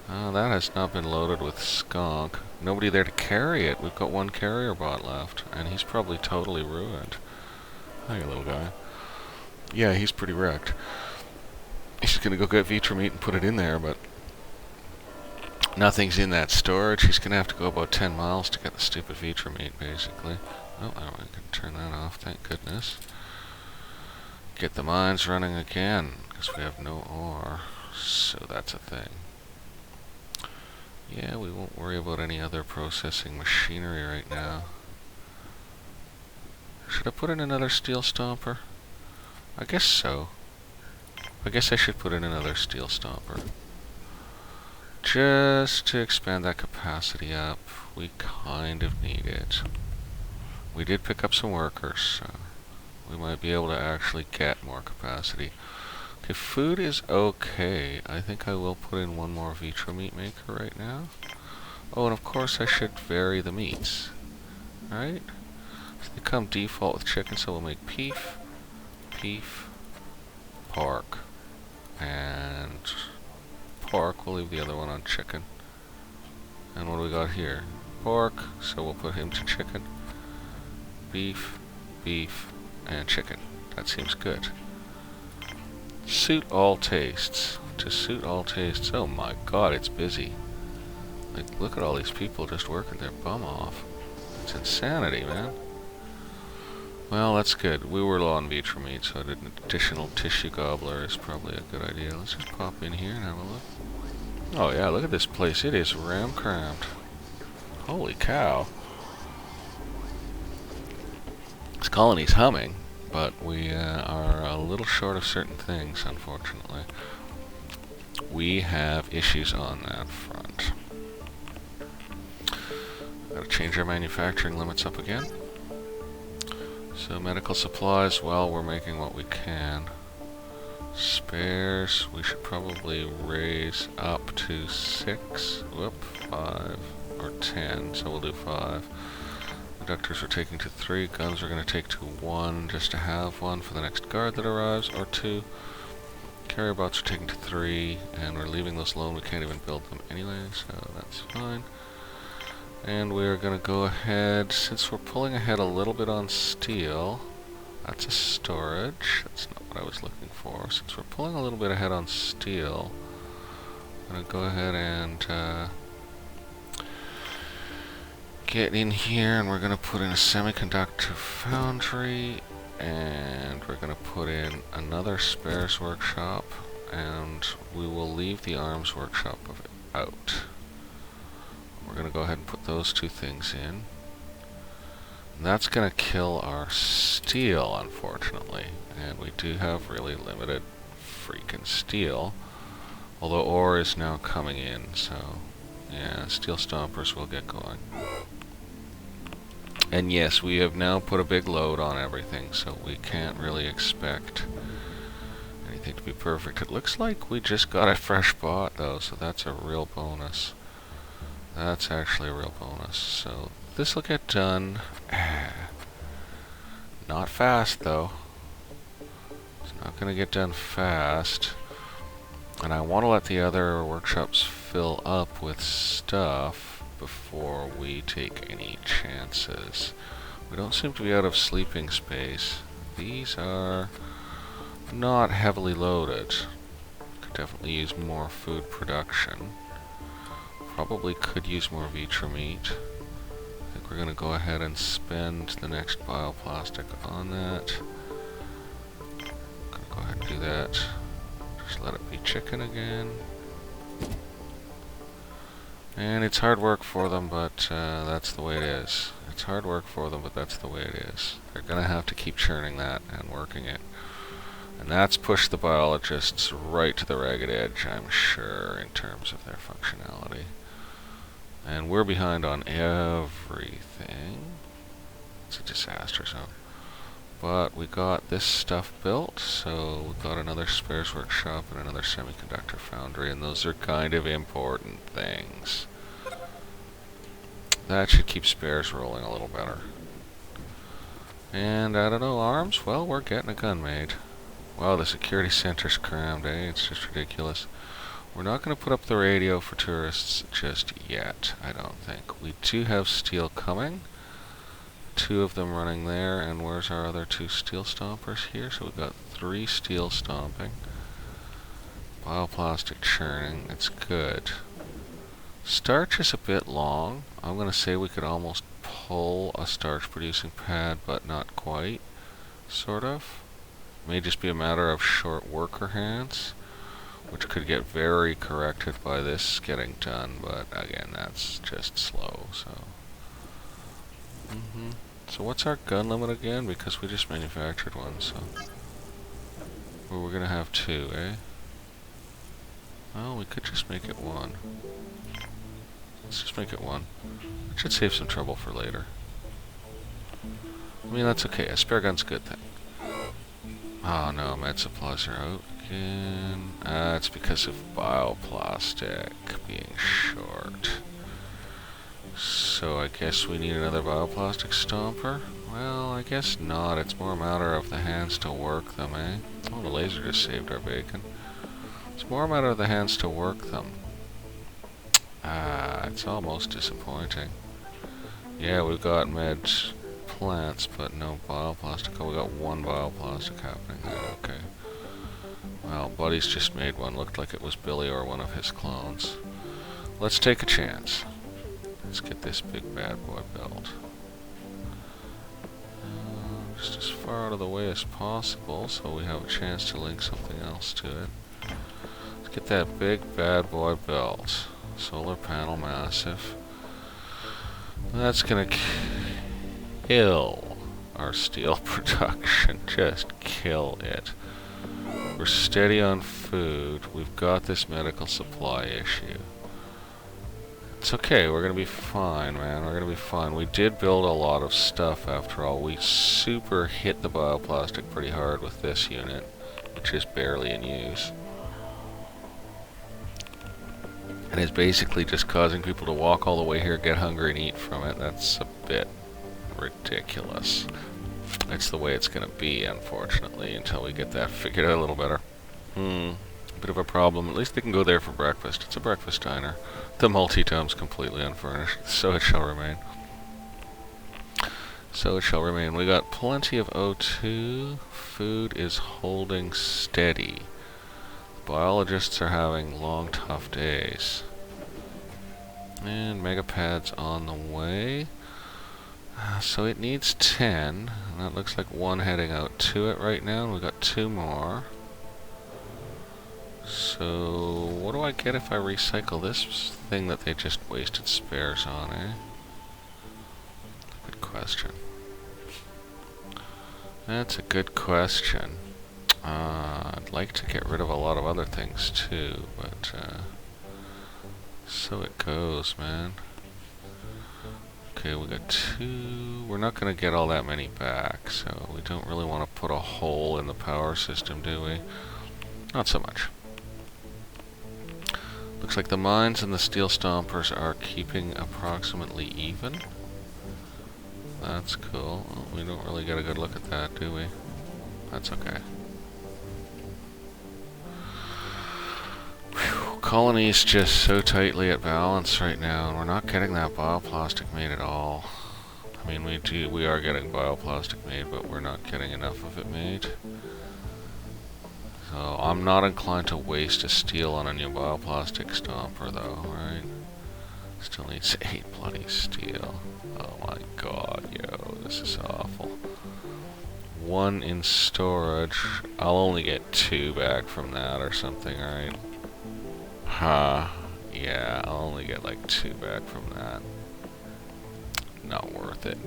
Oh, that has not been loaded with skunk. Nobody there to carry it. We've got 1 carrier bot left, and he's probably totally ruined. Hi, little guy. Yeah, he's pretty wrecked. He's gonna go get Vitra meat and put it in there, but nothing's in that storage. He's gonna have to go about 10 miles to get the stupid Vitra meat, basically. Oh, I can turn that off, thank goodness. Get the mines running again, because we have no ore, so that's a thing. Yeah, we won't worry about any other processing machinery right now. Should I put in another steel stomper? I guess so. I guess I should put in another steel stomper. Just to expand that capacity up. We kind of need it. We did pick up some workers, so we might be able to actually get more capacity. Okay, food is okay. I think I will put in 1 more Vitra meat maker right now. Oh, and of course I should vary the meats. Right? They come default with chicken, so we'll make beef, pork, and pork. We'll leave the other one on chicken. And what do we got here? Pork, so we'll put him to chicken. Beef, and chicken. That seems good. Suit all tastes. To suit all tastes. Oh my god, it's busy. Like, look at all these people just working their bum off. It's insanity, man. Well, that's good. We were low on Vitra meat, so an additional tissue gobbler is probably a good idea. Let's just pop in here and have a look. Oh yeah, look at this place. It is ram-crammed. Holy cow. This colony's humming, but we are a little short of certain things, unfortunately. We have issues on that front. Gotta change our manufacturing limits up again. So medical supplies, well, we're making what we can. Spares, we should probably raise up to 6. Whoop, 5 or 10, so we'll do 5. Conductors we're taking to 3. Guns we're going to take to 1 just to have one for the next guard that arrives, or 2. Carrier bots are taking to 3, and we're leaving those alone. We can't even build them anyway, so that's fine. And we're going to go ahead, since we're pulling ahead a little bit on steel. That's a storage. That's not what I was looking for. Since we're pulling a little bit ahead on steel, I'm going to go ahead and get in here, and we're going to put in a semiconductor foundry, and we're going to put in another spares workshop, and we will leave the arms workshop out. We're going to go ahead and put those two things in. And that's going to kill our steel, unfortunately. And we do have really limited freaking steel. Although ore is now coming in, so yeah, steel stompers will get going. And yes, we have now put a big load on everything, so we can't really expect anything to be perfect. It looks like we just got a fresh bot, though, so that's a real bonus. That's actually a real bonus. So this will get done. Not fast, though. It's not going to get done fast. And I want to let the other workshops fill up with stuff before we take any chances. We don't seem to be out of sleeping space. These are not heavily loaded. Could definitely use more food production. Probably could use more Vitra meat. I think we're going to go ahead and spend the next bioplastic on that. Gonna go ahead and do that. Just let it be chicken again. And it's hard work for them, but that's the way it is. It's hard work for them, but that's the way it is. They're going to have to keep churning that and working it. And that's pushed the biologists right to the ragged edge, I'm sure, in terms of their functionality. And we're behind on everything. It's a disaster zone. But we got this stuff built, so we got another spares workshop and another semiconductor foundry, and those are kind of important things. That should keep spares rolling a little better. And I don't know, arms? Well, we're getting a gun made. Wow, the security center's crammed, eh? It's just ridiculous. We're not going to put up the radio for tourists just yet, I don't think. We do have steel coming. 2 of them running there, and where's our other 2 steel stompers here? So we've got 3 steel stomping. Bioplastic churning, it's good. Starch is a bit long. I'm going to say we could almost pull a starch producing pad, but not quite, sort of. May just be a matter of short worker hands, which could get very corrected by this getting done, but again, that's just slow, so. So what's our gun limit again? Because we just manufactured one, so. Well, we're gonna have 2, eh? Well, we could just make it 1. Let's just make it 1. It should save some trouble for later. I mean, that's okay. A spare gun's a good thing. Oh no, med supplies are out again. It's because of bioplastic being short. So I guess we need another bioplastic stomper? Well, I guess not. It's more a matter of the hands to work them, eh? Oh, the laser just saved our bacon. It's more a matter of the hands to work them. It's almost disappointing. Yeah, we've got med plants, but no bioplastic. Oh, we got 1 bioplastic happening there, okay. Well, Buddy's just made one. Looked like it was Billy or one of his clones. Let's take a chance. Let's get this big bad boy built. Just as far out of the way as possible, so we have a chance to link something else to it. Let's get that big bad boy built. Solar panel massive. That's gonna kill our steel production. Just kill it. We're steady on food. We've got this medical supply issue. It's okay, we're gonna be fine, man. We're gonna be fine. We did build a lot of stuff after all. We super hit the bioplastic pretty hard with this unit. which is barely in use. And is basically just causing people to walk all the way here, get hungry, and eat from it. That's a bit ridiculous. It's the way it's going to be, unfortunately, until we get that figured out a little better. Bit of a problem. At least they can go there for breakfast. It's a breakfast diner. The multi-tome's completely unfurnished, so it shall remain. So it shall remain. We got plenty of O2. Food is holding steady. Biologists are having long, tough days. And megapad's on the way. So it needs 10. And that looks like one heading out to it right now. And we got 2 more. So what do I get if I recycle this thing that they just wasted spares on, eh? Good question. That's a good question. I'd like to get rid of a lot of other things too, but so it goes, man. Okay, we got 2. We're not going to get all that many back, so we don't really want to put a hole in the power system, do we? Not so much. Looks like the mines and the steel stompers are keeping approximately even. That's cool. Well, we don't really get a good look at that, do we? That's okay. Whew. Colony's just so tightly at balance right now, and we're not getting that bioplastic made at all. I mean, we are getting bioplastic made, but we're not getting enough of it made. So I'm not inclined to waste a steel on a new bioplastic stomper, though, right? Still needs 8 bloody steel. Oh my god, yo, this is awful. 1 in storage. I'll only get 2 back from that or something, right? Yeah, I'll only get like 2 back from that. Not worth it.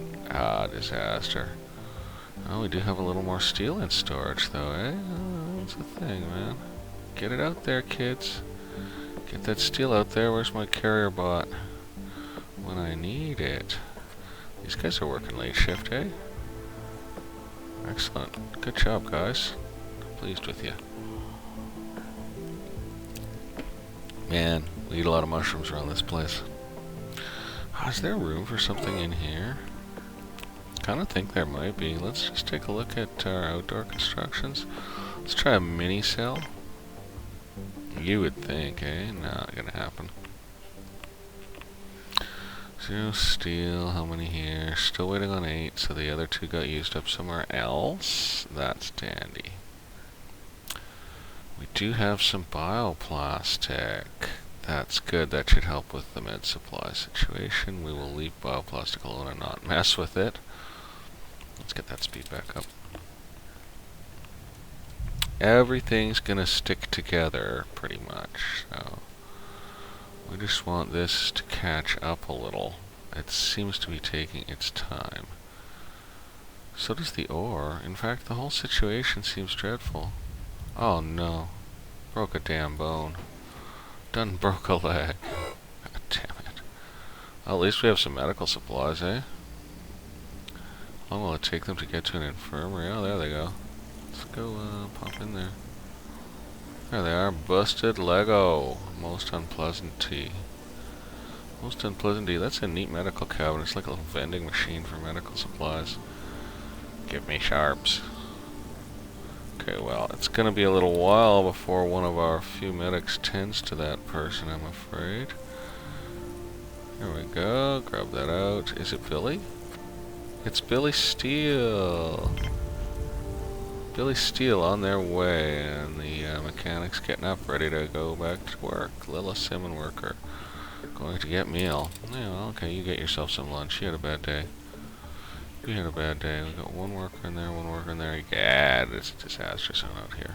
Disaster. Oh, we do have a little more steel in storage, though, eh? Oh, that's the thing, man. Get it out there, kids. Get that steel out there. Where's my carrier bot? When I need it. These guys are working late shift, eh? Excellent. Good job, guys. Pleased with you. Man, we eat a lot of mushrooms around this place. Is there room for something in here? Kind of think there might be. Let's just take a look at our outdoor constructions. Let's try a mini cell. You would think, eh? Not gonna happen. 0 steel. How many here? Still waiting on 8, so the other 2 got used up somewhere else. That's dandy. We do have some bioplastic. That's good. That should help with the med supply situation. We will leave bioplastic alone and not mess with it. Let's get that speed back up. Everything's gonna stick together pretty much, so we just want this to catch up a little. It seems to be taking its time. So does the ore. In fact, the whole situation seems dreadful. Oh no. Broke a damn bone. Done broke a leg. God damn it. Well, at least we have some medical supplies, eh? How long will it take them to get to an infirmary? Oh, there they go. Let's go pop in there. There they are. Busted Lego. Most unpleasant tea. Most unpleasant tea. That's a neat medical cabinet. It's like a little vending machine for medical supplies. Give me sharps. Okay, well, it's going to be a little while before one of our few medics tends to that person, I'm afraid. There we go. Grab that out. Is it Billy? It's Billy Steele. Billy Steele on their way, and the mechanic's getting up, ready to go back to work. Lilla Simon worker. Going to get meal. Yeah, well, okay, you get yourself some lunch. You had a bad day. You had a bad day. We got 1 worker in there, 1 worker in there. Yeah, it's a disaster zone out here.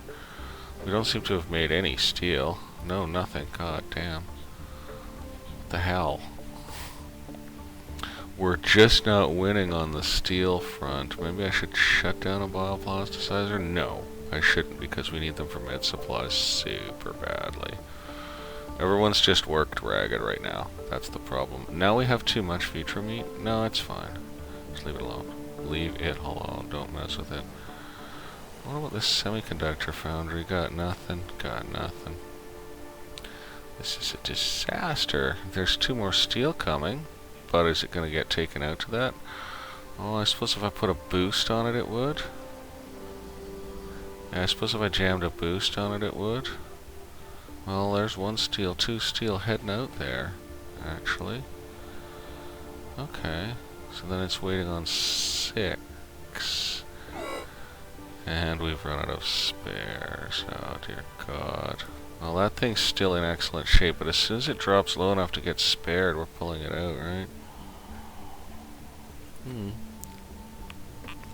We don't seem to have made any steel. No, nothing. God damn. What the hell? We're just not winning on the steel front. Maybe I should shut down a bioplasticizer? No, I shouldn't, because we need them for med supplies super badly. Everyone's just worked ragged right now. That's the problem. Now we have too much feature meat? No, it's fine. Just leave it alone. Leave it alone. Don't mess with it. What about this semiconductor foundry? Got nothing. Got nothing. This is a disaster. There's 2 more steel coming, but is it going to get taken out to that? Oh, I suppose if I put a boost on it, it would. Yeah, I suppose if I jammed a boost on it, it would. Well, there's 1 steel, 2 steel heading out there, actually. Okay, so then it's waiting on 6. And we've run out of spares. Oh, dear God. Well, that thing's still in excellent shape, but as soon as it drops low enough to get spared, we're pulling it out, right?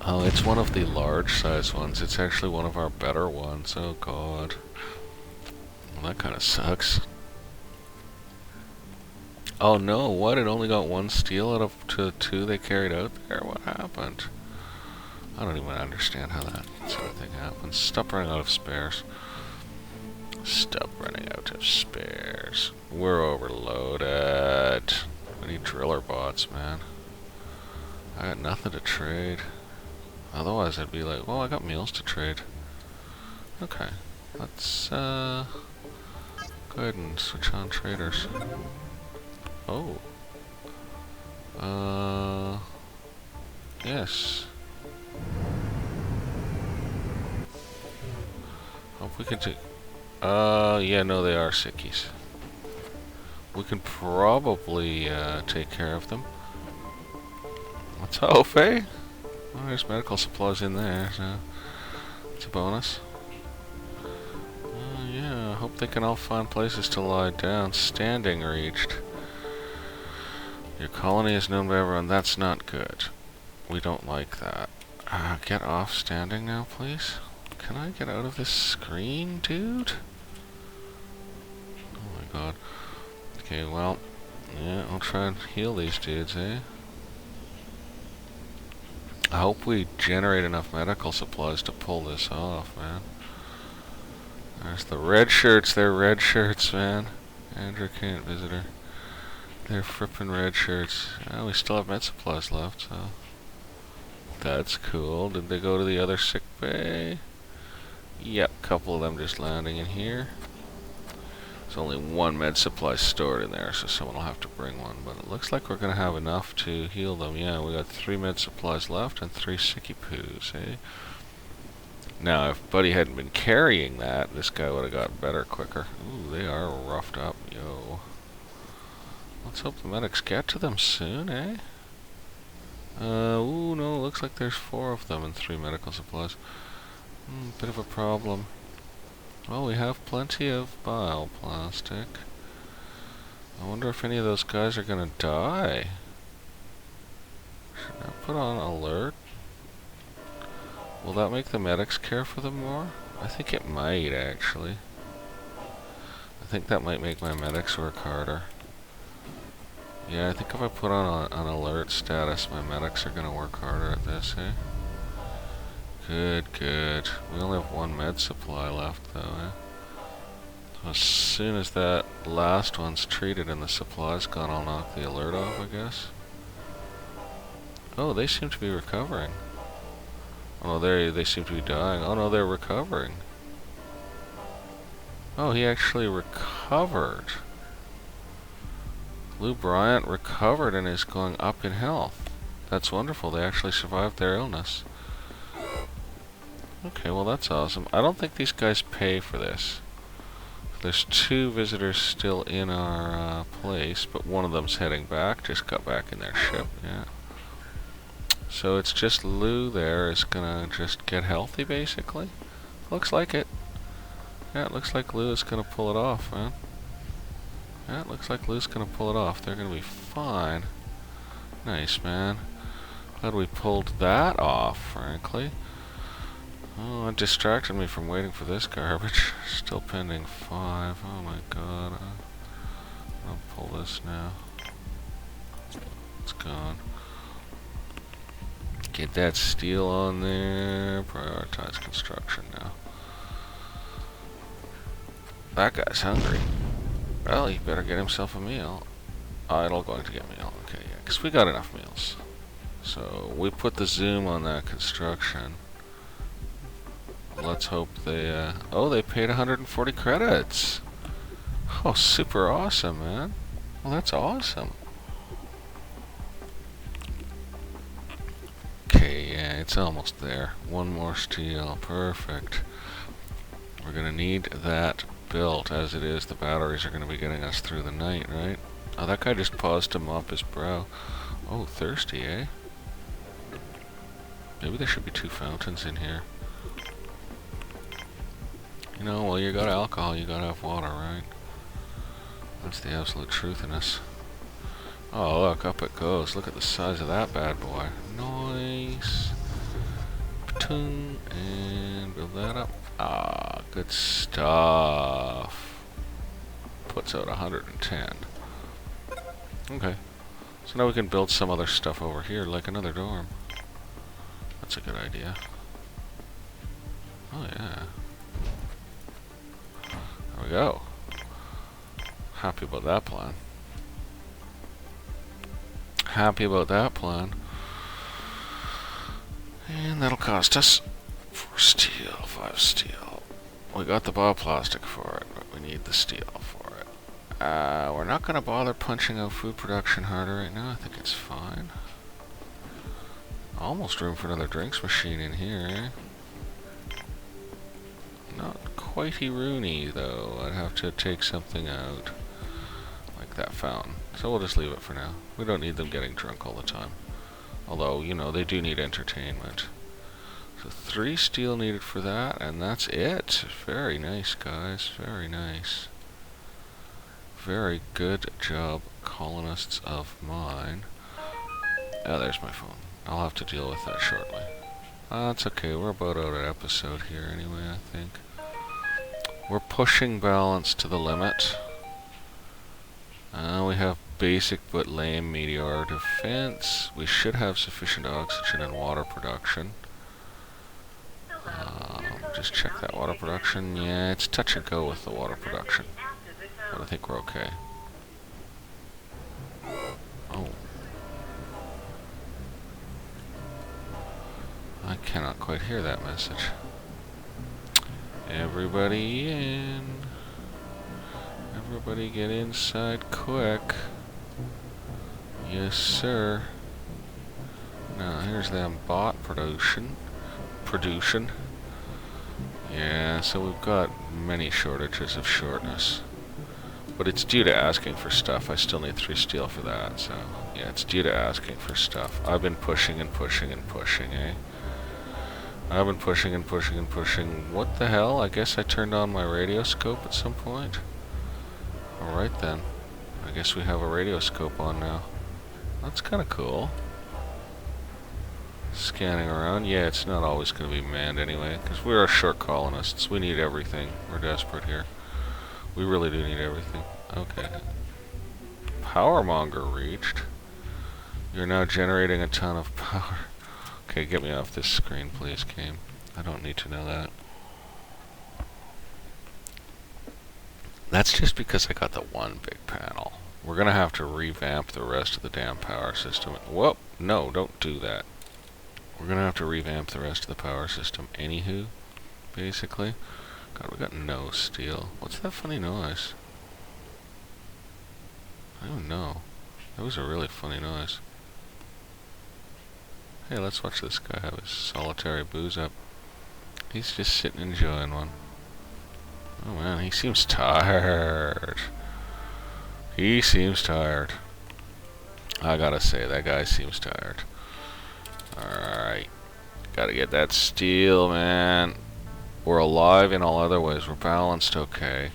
Oh, it's one of the large-size ones. It's actually one of our better ones. Oh, God. Well, that kind of sucks. Oh, no. What? It only got 1 steel out of 2 they carried out there? What happened? I don't even understand how that sort of thing happens. Stop running out of spares. Stop running out of spares. We're overloaded. We need driller bots, man. I got nothing to trade. Otherwise I'd be like, well, I got meals to trade. Okay. Let's go ahead and switch on traders. Oh. Yes. Hope we can take... yeah, no, they are sickies. We can probably take care of them. Let's hope, eh? Well, there's medical supplies in there, so it's a bonus. Yeah, I hope they can all find places to lie down. Standing reached. Your colony is known by everyone. That's not good. We don't like that. Get off standing now, please. Can I get out of this screen, dude? Oh my God. Okay, well, yeah, I'll try and heal these dudes, eh? I hope we generate enough medical supplies to pull this off, man. There's the red shirts. They're red shirts, man. Andrew can't visitor. They're frippin' red shirts. Oh, we still have med supplies left, so that's cool. Did they go to the other sick bay? Yep, a couple of them just landing in here. There's only 1 med supply stored in there, so someone will have to bring one. But it looks like we're going to have enough to heal them. Yeah, we got 3 med supplies left and 3 sicky poos, eh? Now, if Buddy hadn't been carrying that, this guy would have got better quicker. Ooh, they are roughed up, yo. Let's hope the medics get to them soon, eh? Ooh, no, looks like there's 4 of them and 3 medical supplies. Bit of a problem. Well, we have plenty of bile plastic. I wonder if any of those guys are gonna die. Should I put on alert? Will that make the medics care for them more? I think it might, actually. I think that might make my medics work harder. Yeah, I think if I put on an alert status, my medics are gonna work harder at this, eh? Good, good. We only have 1 med supply left, though, eh? So as soon as that last one's treated and the supply's gone, I'll knock the alert off, I guess. Oh, they seem to be recovering. Oh, they seem to be dying. Oh no, they're recovering. Oh, he actually recovered. Lou Bryant recovered and is going up in health. That's wonderful. They actually survived their illness. Okay, well that's awesome. I don't think these guys pay for this. There's 2 visitors still in our place, but one of them's heading back. Just got back in their ship, yeah. So it's just Lou there is gonna just get healthy, basically. Looks like it. Yeah, it looks like Lou is gonna pull it off, man. Yeah, it looks like Lou's gonna pull it off. They're gonna be fine. Nice, man. Glad we pulled that off, frankly. Oh, it distracted me from waiting for this garbage. Still pending 5. Oh my God. I'll pull this now. It's gone. Get that steel on there. Prioritize construction now. That guy's hungry. Well, he better get himself a meal. Idle going to get meal. Okay, yeah, because we got enough meals. So we put the zoom on that construction. let's hope they, oh, they paid 140 credits. Oh, super awesome, man. Well, that's awesome. Okay, yeah, it's almost there. One more steel, perfect. We're gonna need that built. As it is, the batteries are gonna be getting us through the night, right? Oh, that guy just paused to mop his brow. Oh, thirsty, eh? Maybe there should be 2 fountains in here. You know, well, you got alcohol, you gotta have water, right? That's the absolute truth in this. Oh, look, up it goes. Look at the size of that bad boy. Nice. Patung, and build that up. Ah, good stuff. Puts out 110. Okay. So now we can build some other stuff over here, like another dorm. That's a good idea. Oh, yeah. There we go. Happy about that plan. Happy about that plan. And that'll cost us 4 steel, 5 steel. We got the bioplastic for it, but we need the steel for it. We're not going to bother punching out food production harder right now. I think it's fine. Almost room for another drinks machine in here. Not quitey Rooney, though. I'd have to take something out. Like that fountain. So we'll just leave it for now. We don't need them getting drunk all the time. Although, you know, they do need entertainment. So 3 steel needed for that, and that's it. Very nice, guys. Very nice. Very good job, colonists of mine. Oh, there's my phone. I'll have to deal with that shortly. That's okay. We're about out of episode here anyway, I think. We're pushing balance to the limit. We have basic but lame meteor defense. We should have sufficient oxygen and water production. Just check that water production. Yeah, it's touch and go with the water production. But I think we're okay. Oh. I cannot quite hear that message. Everybody in. Everybody get inside quick. Yes, sir. Now, here's them bot production. Yeah, so we've got many shortages of shortness. But it's due to asking for stuff. I still need 3 steel for that, so... Yeah, it's due to asking for stuff. I've been pushing and pushing and pushing, eh? I've been pushing and pushing and pushing. What the hell? I guess I turned on my radio scope at some point. Alright then. I guess we have a radio scope on now. That's kind of cool. Scanning around. Yeah, it's not always going to be manned anyway, because we're short colonists. We need everything. We're desperate here. We really do need everything. Okay. Powermonger reached. You're now generating a ton of power. Okay, get me off this screen, please, game. I don't need to know that. That's just because I got the one big panel. We're gonna have to revamp the rest of the damn power system. Whoa, no, don't do that. We're gonna have to revamp the rest of the power system. Anywho, basically. God, we got no steel. What's that funny noise? I don't know. That was a really funny noise. Hey, let's watch this guy have his solitary booze up. He's just sitting enjoying one. Oh man, he seems tired. He seems tired. I gotta say, that guy seems tired. Alright. Gotta get that steel, man. We're alive in all other ways. We're balanced okay.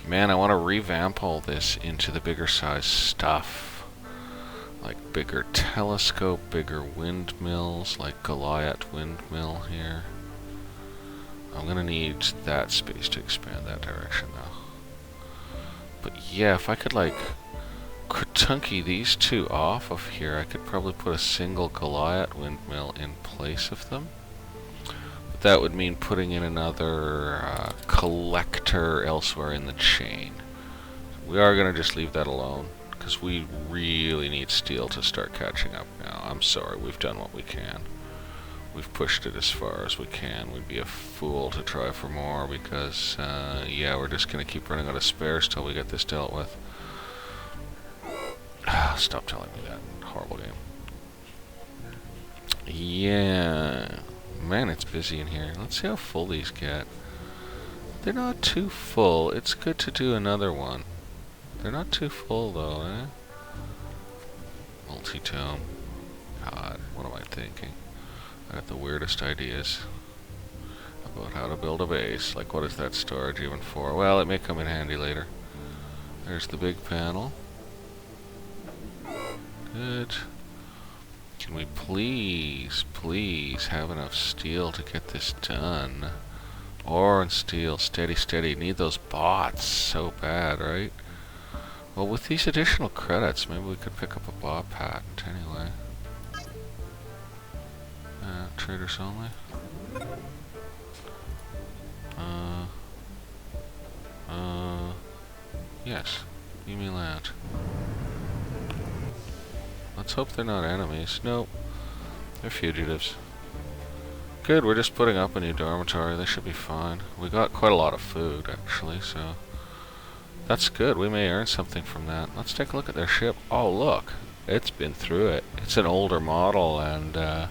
Man, I want to revamp all this into the bigger size stuff. Like bigger telescope, bigger windmills, like Goliath windmill here. I'm gonna need that space to expand that direction though. But yeah, if I could like Kratunki these 2 off of here, I could probably put a single Goliath windmill in place of them. But that would mean putting in another collector elsewhere in the chain. We are gonna just leave that alone, because we really need steel to start catching up now. I'm sorry, we've done what we can. we've pushed it as far as we can. We'd be a fool to try for more because, yeah, we're just going to keep running out of spares till we get this dealt with. Stop telling me that. Horrible game. Yeah. Man, it's busy in here. Let's see how full these get. They're not too full. It's good to do another one. They're not too full, though, eh? Multi-tome. God, what am I thinking? I got the weirdest ideas about how to build a base. Like, what is that storage even for? Well, it may come in handy later. There's the big panel. Good. Can we please have enough steel to get this done? Ore and steel, steady, steady. Need those bots so bad, right? Well, with these additional credits, maybe we could pick up a bot patent anyway. Traders only. Yes. Give me land. Let's hope they're not enemies. Nope. They're fugitives. Good, we're just putting up a new dormitory. They should be fine. We got quite a lot of food, actually, so... That's good. We may earn something from that. Let's take a look at their ship. Oh, look. It's been through it. It's an older model and,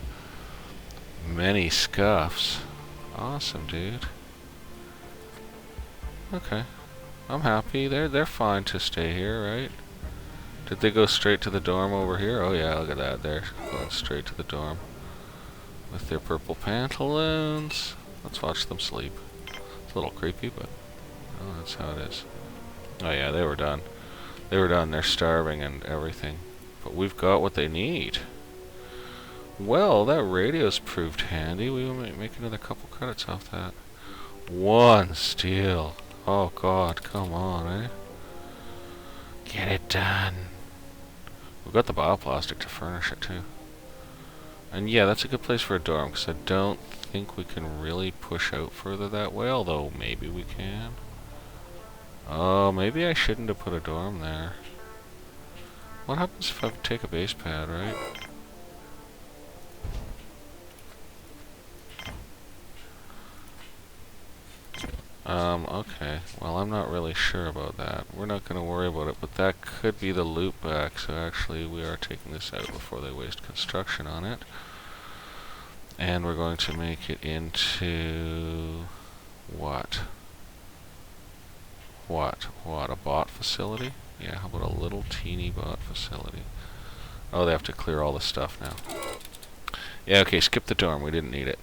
many scuffs. Awesome, dude. Okay. I'm happy. They're fine to stay here, right? Did they go straight to the dorm over here? Oh yeah, look at that. They're going straight to the dorm. With their purple pantaloons. Let's watch them sleep. It's a little creepy, but oh, that's how it is. Oh yeah, they were done. They were done. They're starving and everything. But we've got what they need. Well, that radio's proved handy. We might make another couple credits off that. 1 steel. Oh god, come on, eh? Get it done. We've got the bioplastic to furnish it too. And yeah, that's a good place for a dorm, because I don't think we can really push out further that way, although maybe we can. Oh, maybe I shouldn't have put a dorm there. What happens if I take a base pad, right? Okay. Well, I'm not really sure about that. We're not going to worry about it, but that could be the loop back, so actually we are taking this out before they waste construction on it. And we're going to make it into... what? What? A bot facility? Yeah, how about a little teeny bot facility? Oh, they have to clear all the stuff now. Yeah, okay, skip the dorm. We didn't need it.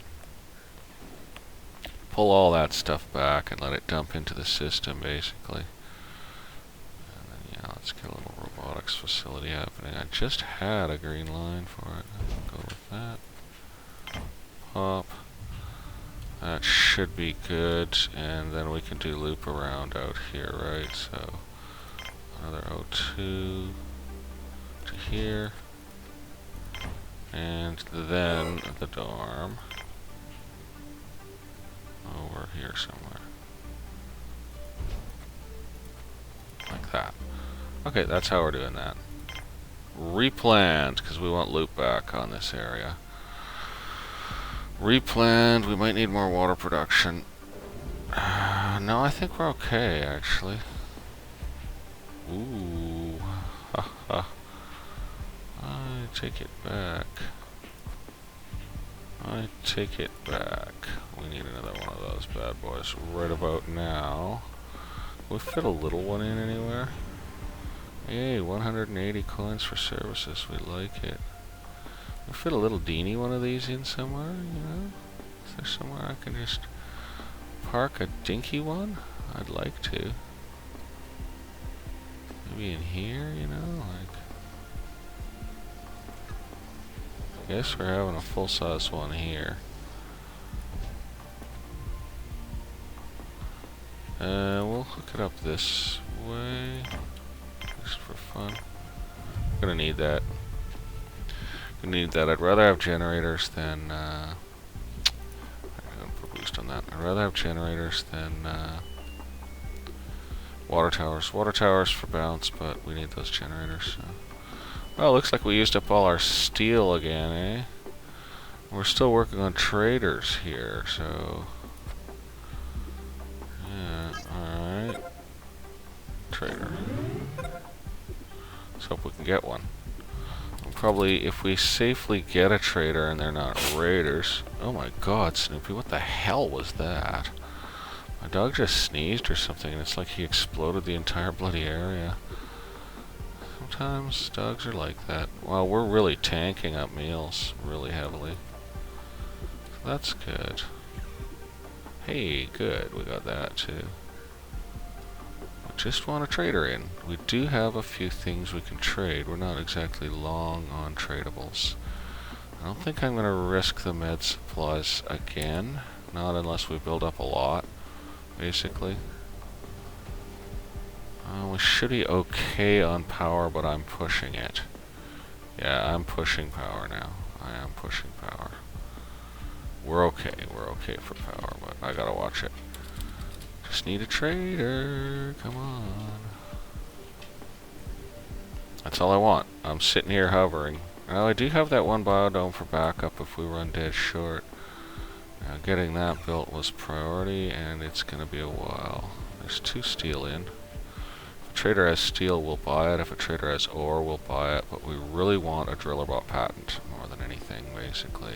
Pull all that stuff back and let it dump into the system, basically. And then, yeah, let's get a little robotics facility happening. I just had a green line for it. I'll go with that. Pop. That should be good, and then we can do loop around out here, right? So, another O2 to here. And then the dorm. Over here somewhere. Like that. Okay, that's how we're doing that. Replanned, because we want loop back on this area. Replanned, we might need more water production. No, I think we're okay, actually. Ooh. Ha ha. I take it back. I take it back. We need another one of those bad boys right about now. We'll fit a little one in anywhere. Yay, 180 coins for services. We like it. We'll fit a little Deanie one of these in somewhere, you know? Is there somewhere I can just park a dinky one? I'd like to. Maybe in here, you know? Like, I guess we're having a full-size one here. We'll hook it up this way, just for fun. I'm gonna need that. I'd rather have generators than, I'm gonna put a boost on that. I'd rather have generators than, water towers. Water towers for bounce, but we need those generators, so. Well, looks like we used up all our steel again, eh? We're still working on traders here, so... Yeah, alright. Trader. Let's hope we can get one. And probably, if we safely get a trader and they're not raiders... Oh my god, Snoopy, what the hell was that? My dog just sneezed or something, and it's like he exploded the entire bloody area. Sometimes dogs are like that. Well, we're really tanking up meals really heavily. So that's good. Hey, good, we got that too. I just want a trader in. We do have a few things we can trade. We're not exactly long on tradables. I don't think I'm going to risk the med supplies again. Not unless we build up a lot, basically. We should be okay on power, but I'm pushing it. Yeah, I'm pushing power now. I am pushing power. We're okay for power, but I gotta watch it. Just need a trader, come on. That's all I want. I'm sitting here hovering. Now I do have that one biodome for backup if we run dead short. Now getting that built was priority, and it's gonna be a while. There's 2 steel in. If a trader has steel, we'll buy it. If a trader has ore, we'll buy it. But we really want a driller bot patent more than anything, basically.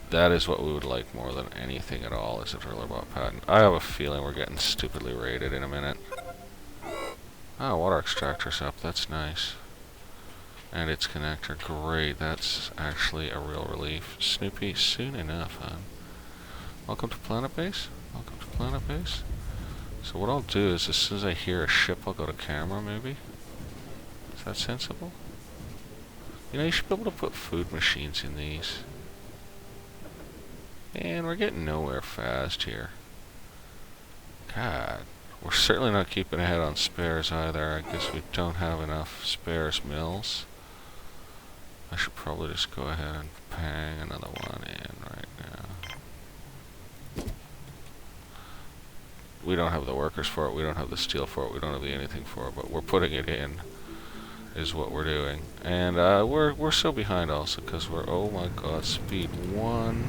That is what we would like more than anything at all, is a driller bot patent. I have a feeling we're getting stupidly raided in a minute. Oh, water extractor's up. That's nice. And its connector. Great. That's actually a real relief. Snoopy, soon enough, huh? Welcome to Planetbase. Welcome to Planetbase. So what I'll do is, as soon as I hear a ship, I'll go to camera, maybe? Is that sensible? You know, you should be able to put food machines in these. And we're getting nowhere fast here. God. We're certainly not keeping ahead on spares either. I guess we don't have enough spares mills. I should probably just go ahead and pang another one in right now. We don't have the workers for it, we don't have the steel for it, we don't have the anything for it, but we're putting it in, is what we're doing. And we're so behind also, because we're, oh my god, speed 1.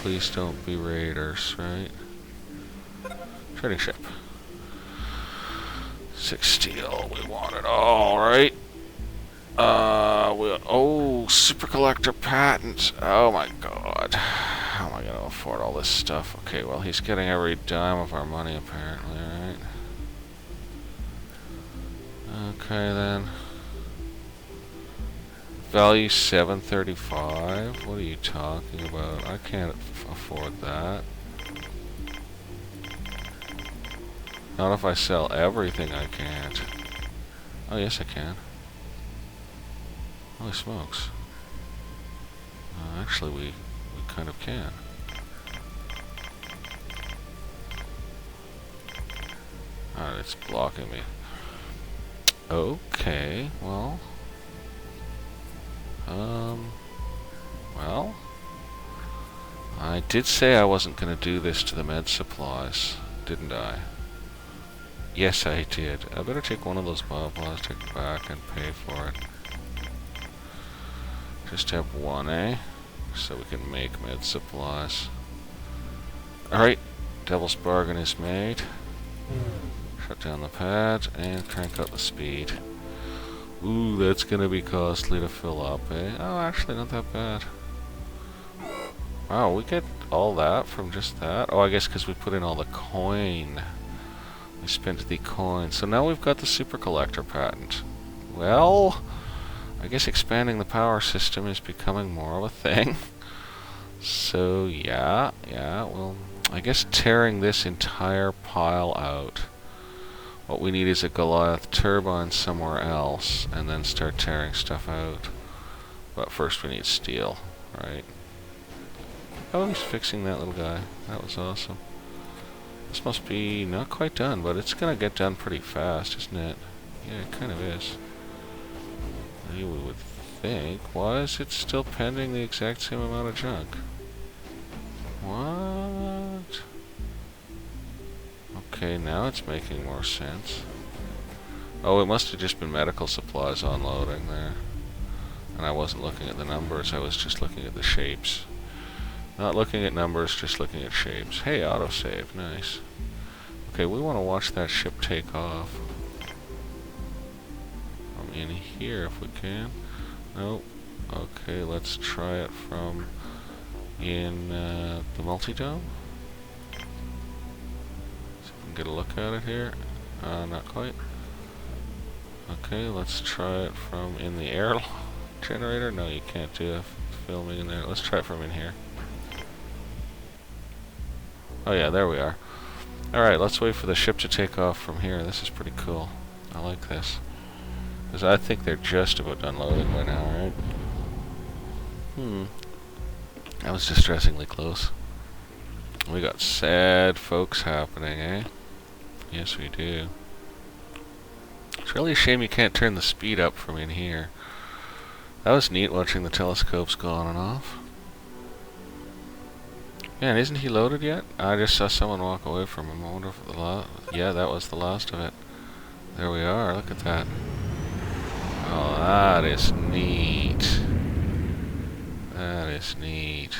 Please don't be raiders, right? Trading ship. 6 steel, we want it all, right? Oh, super collector patent. Oh my god. How am I gonna afford all this stuff? Okay, well, he's getting every dime of our money, apparently, right? Okay, then. Value 735? What are you talking about? I can't afford that. Not if I sell everything, I can't. Oh, yes, I can. Holy smokes. Actually, we kind of can. Alright, it's blocking me. Okay, well... well... I did say I wasn't going to do this to the med supplies, didn't I? Yes, I did. I better take one of those bioplastic back and pay for it. Just have one, eh? So we can make med supplies. Alright, Devil's Bargain is made. Shut down the pads and crank up the speed. Ooh, that's gonna be costly to fill up, eh? Oh, actually, not that bad. Wow, we get all that from just that? Oh, I guess because we put in all the coin. We spent the coin. So now we've got the super collector patent. Well, I guess expanding the power system is becoming more of a thing. So, yeah, well, I guess tearing this entire pile out. What we need is a Goliath turbine somewhere else, and then start tearing stuff out. But first we need steel, right? Oh, he's fixing that little guy. That was awesome. This must be not quite done, but it's gonna get done pretty fast, isn't it? Yeah, it kind of is. We would think. Why is it still pending the exact same amount of junk? What? Okay, now it's making more sense. Oh, it must have just been medical supplies unloading there. And I wasn't looking at the numbers, I was just looking at the shapes. Not looking at numbers, just looking at shapes. Hey, autosave, nice. Okay, we want to watch that ship take off. From in here if we can. Nope. Okay, let's try it from in the multi-dome. See if we can get a look at it here. Not quite. Okay, let's try it from in the air generator. No, you can't do a filming in there. Let's try it from in here. Oh yeah, there we are. Alright, let's wait for the ship to take off from here. This is pretty cool. I like this. Because I think they're just about done loading by now, right? That was distressingly close. We got sad folks happening, eh? Yes, we do. It's really a shame you can't turn the speed up from in here. That was neat watching the telescopes go on and off. Man, isn't he loaded yet? I just saw someone walk away from him. I wonder if the last... Yeah, that was the last of it. There we are, look at that. Oh, that is neat. That is neat.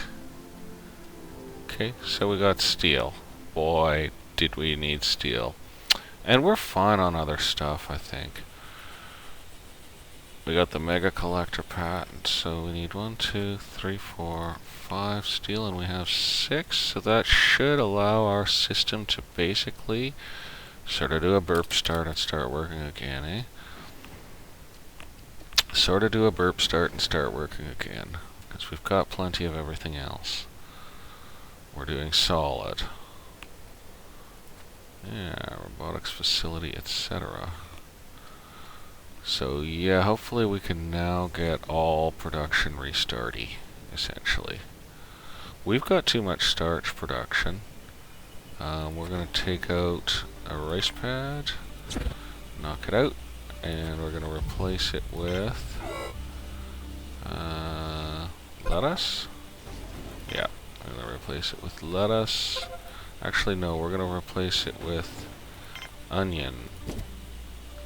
Okay, so we got steel. Boy, did we need steel. And we're fine on other stuff, I think. We got the mega collector patent, so we need 1, 2, 3, 4, 5 steel, and we have 6. So that should allow our system to basically sort of do a burp start and start working again, eh? Sort of do a burp start and start working again. Because we've got plenty of everything else. We're doing solid. Yeah, robotics facility, etc. So yeah, hopefully we can now get all production restarty, essentially. We've got too much starch production. We're going to take out a rice pad, knock it out, and we're going to replace it with lettuce. Yeah, I'm going to replace it with lettuce. Actually, no, we're going to replace it with onion.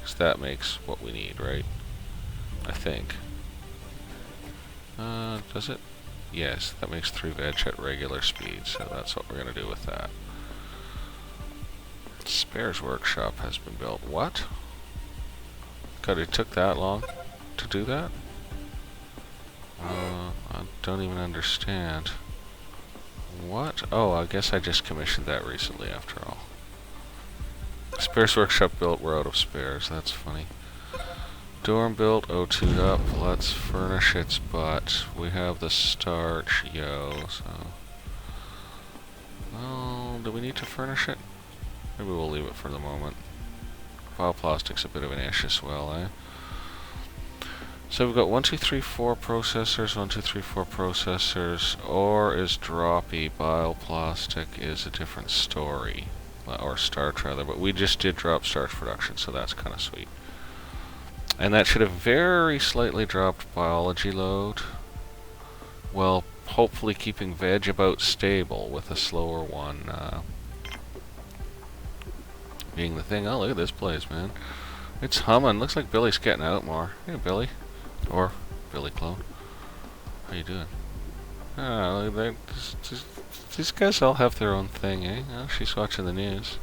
Because that makes what we need, right? I think. Does it? Yes, that makes 3 veg at regular speed, so that's what we're going to do with that. Spares workshop has been built. What? God, it took that long to do that? I don't even understand. What? Oh, I guess I just commissioned that recently after all. Spares workshop built, we're out of spares, that's funny. Dorm built, O2'd up, let's furnish its butt. We have the starch, yo, so... Oh, do we need to furnish it? Maybe we'll leave it for the moment. Bioplastic's a bit of an ish as well, eh? So we've got 1, 2, 3, 4 processors, 1, 2, 3, 4 processors. Ore is droppy, bioplastic is a different story. Or starch rather, but we just did drop starch production, so that's kind of sweet. And that should have very slightly dropped biology load. Well, hopefully keeping veg about stable with a slower one being the thing. Oh, look at this place, man. It's humming. Looks like Billy's getting out more. Hey, Billy. Or Billy clone. How you doing? Ah, these guys all have their own thing, eh? Oh, she's watching the news.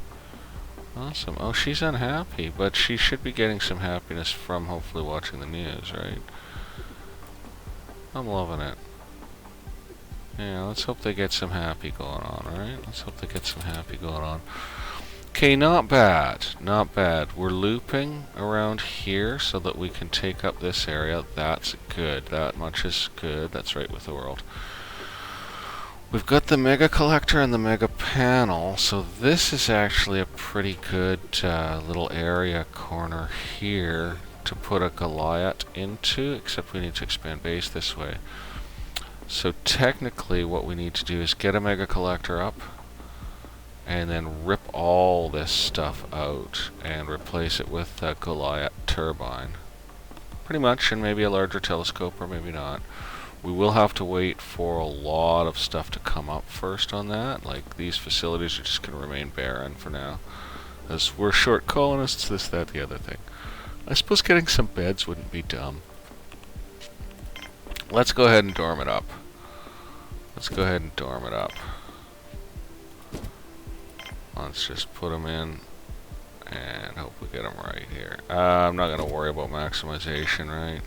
Awesome. Oh, she's unhappy, but she should be getting some happiness from hopefully watching the news, right? I'm loving it. Yeah, let's hope they get some happy going on, alright? Let's hope they get some happy going on. Okay, not bad. Not bad. We're looping around here so that we can take up this area. That's good. That much is good. That's right with the world. We've got the mega collector and the mega panel, so this is actually a pretty good little area corner here to put a Goliath into, except we need to expand base this way. So technically what we need to do is get a mega collector up and then rip all this stuff out and replace it with a Goliath turbine. Pretty much, and maybe a larger telescope or maybe not. We will have to wait for a lot of stuff to come up first on that. Like, these facilities are just going to remain barren for now. As we're short colonists, this, that, the other thing. I suppose getting some beds wouldn't be dumb. Let's go ahead and dorm it up. Let's go ahead and dorm it up. Let's just put them in and hope we get them right here. I'm not going to worry about maximization, right?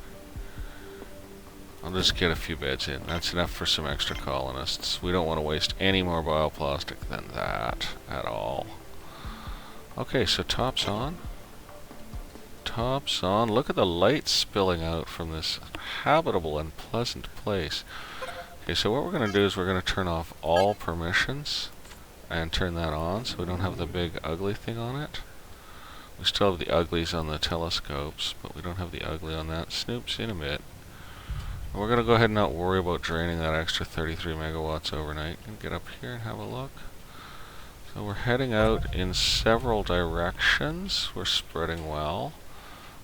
I'll just get a few beds in. That's enough for some extra colonists. We don't want to waste any more bioplastic than that at all. Okay, so top's on. Top's on. Look at the light spilling out from this habitable and pleasant place. Okay, so what we're going to do is we're going to turn off all permissions and turn that on so we don't have the big ugly thing on it. We still have the uglies on the telescopes, but we don't have the ugly on that. Snoops in a bit. And we're going to go ahead and not worry about draining that extra 33 megawatts overnight. And get up here and have a look. So we're heading out in several directions. We're spreading well.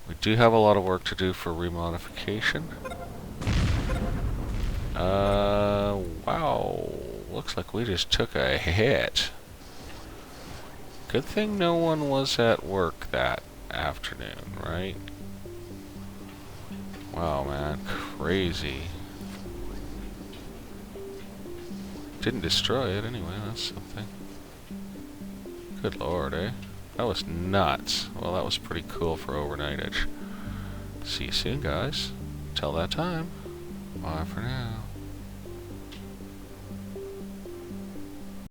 We do have a lot of work to do for remodification. Wow. Looks like we just took a hit. Good thing no one was at work that afternoon, right? Wow, man. Crazy. Didn't destroy it anyway, that's something. Good lord, eh? That was nuts. Well, that was pretty cool for overnightage. See you soon, guys. Till that time. Bye for now.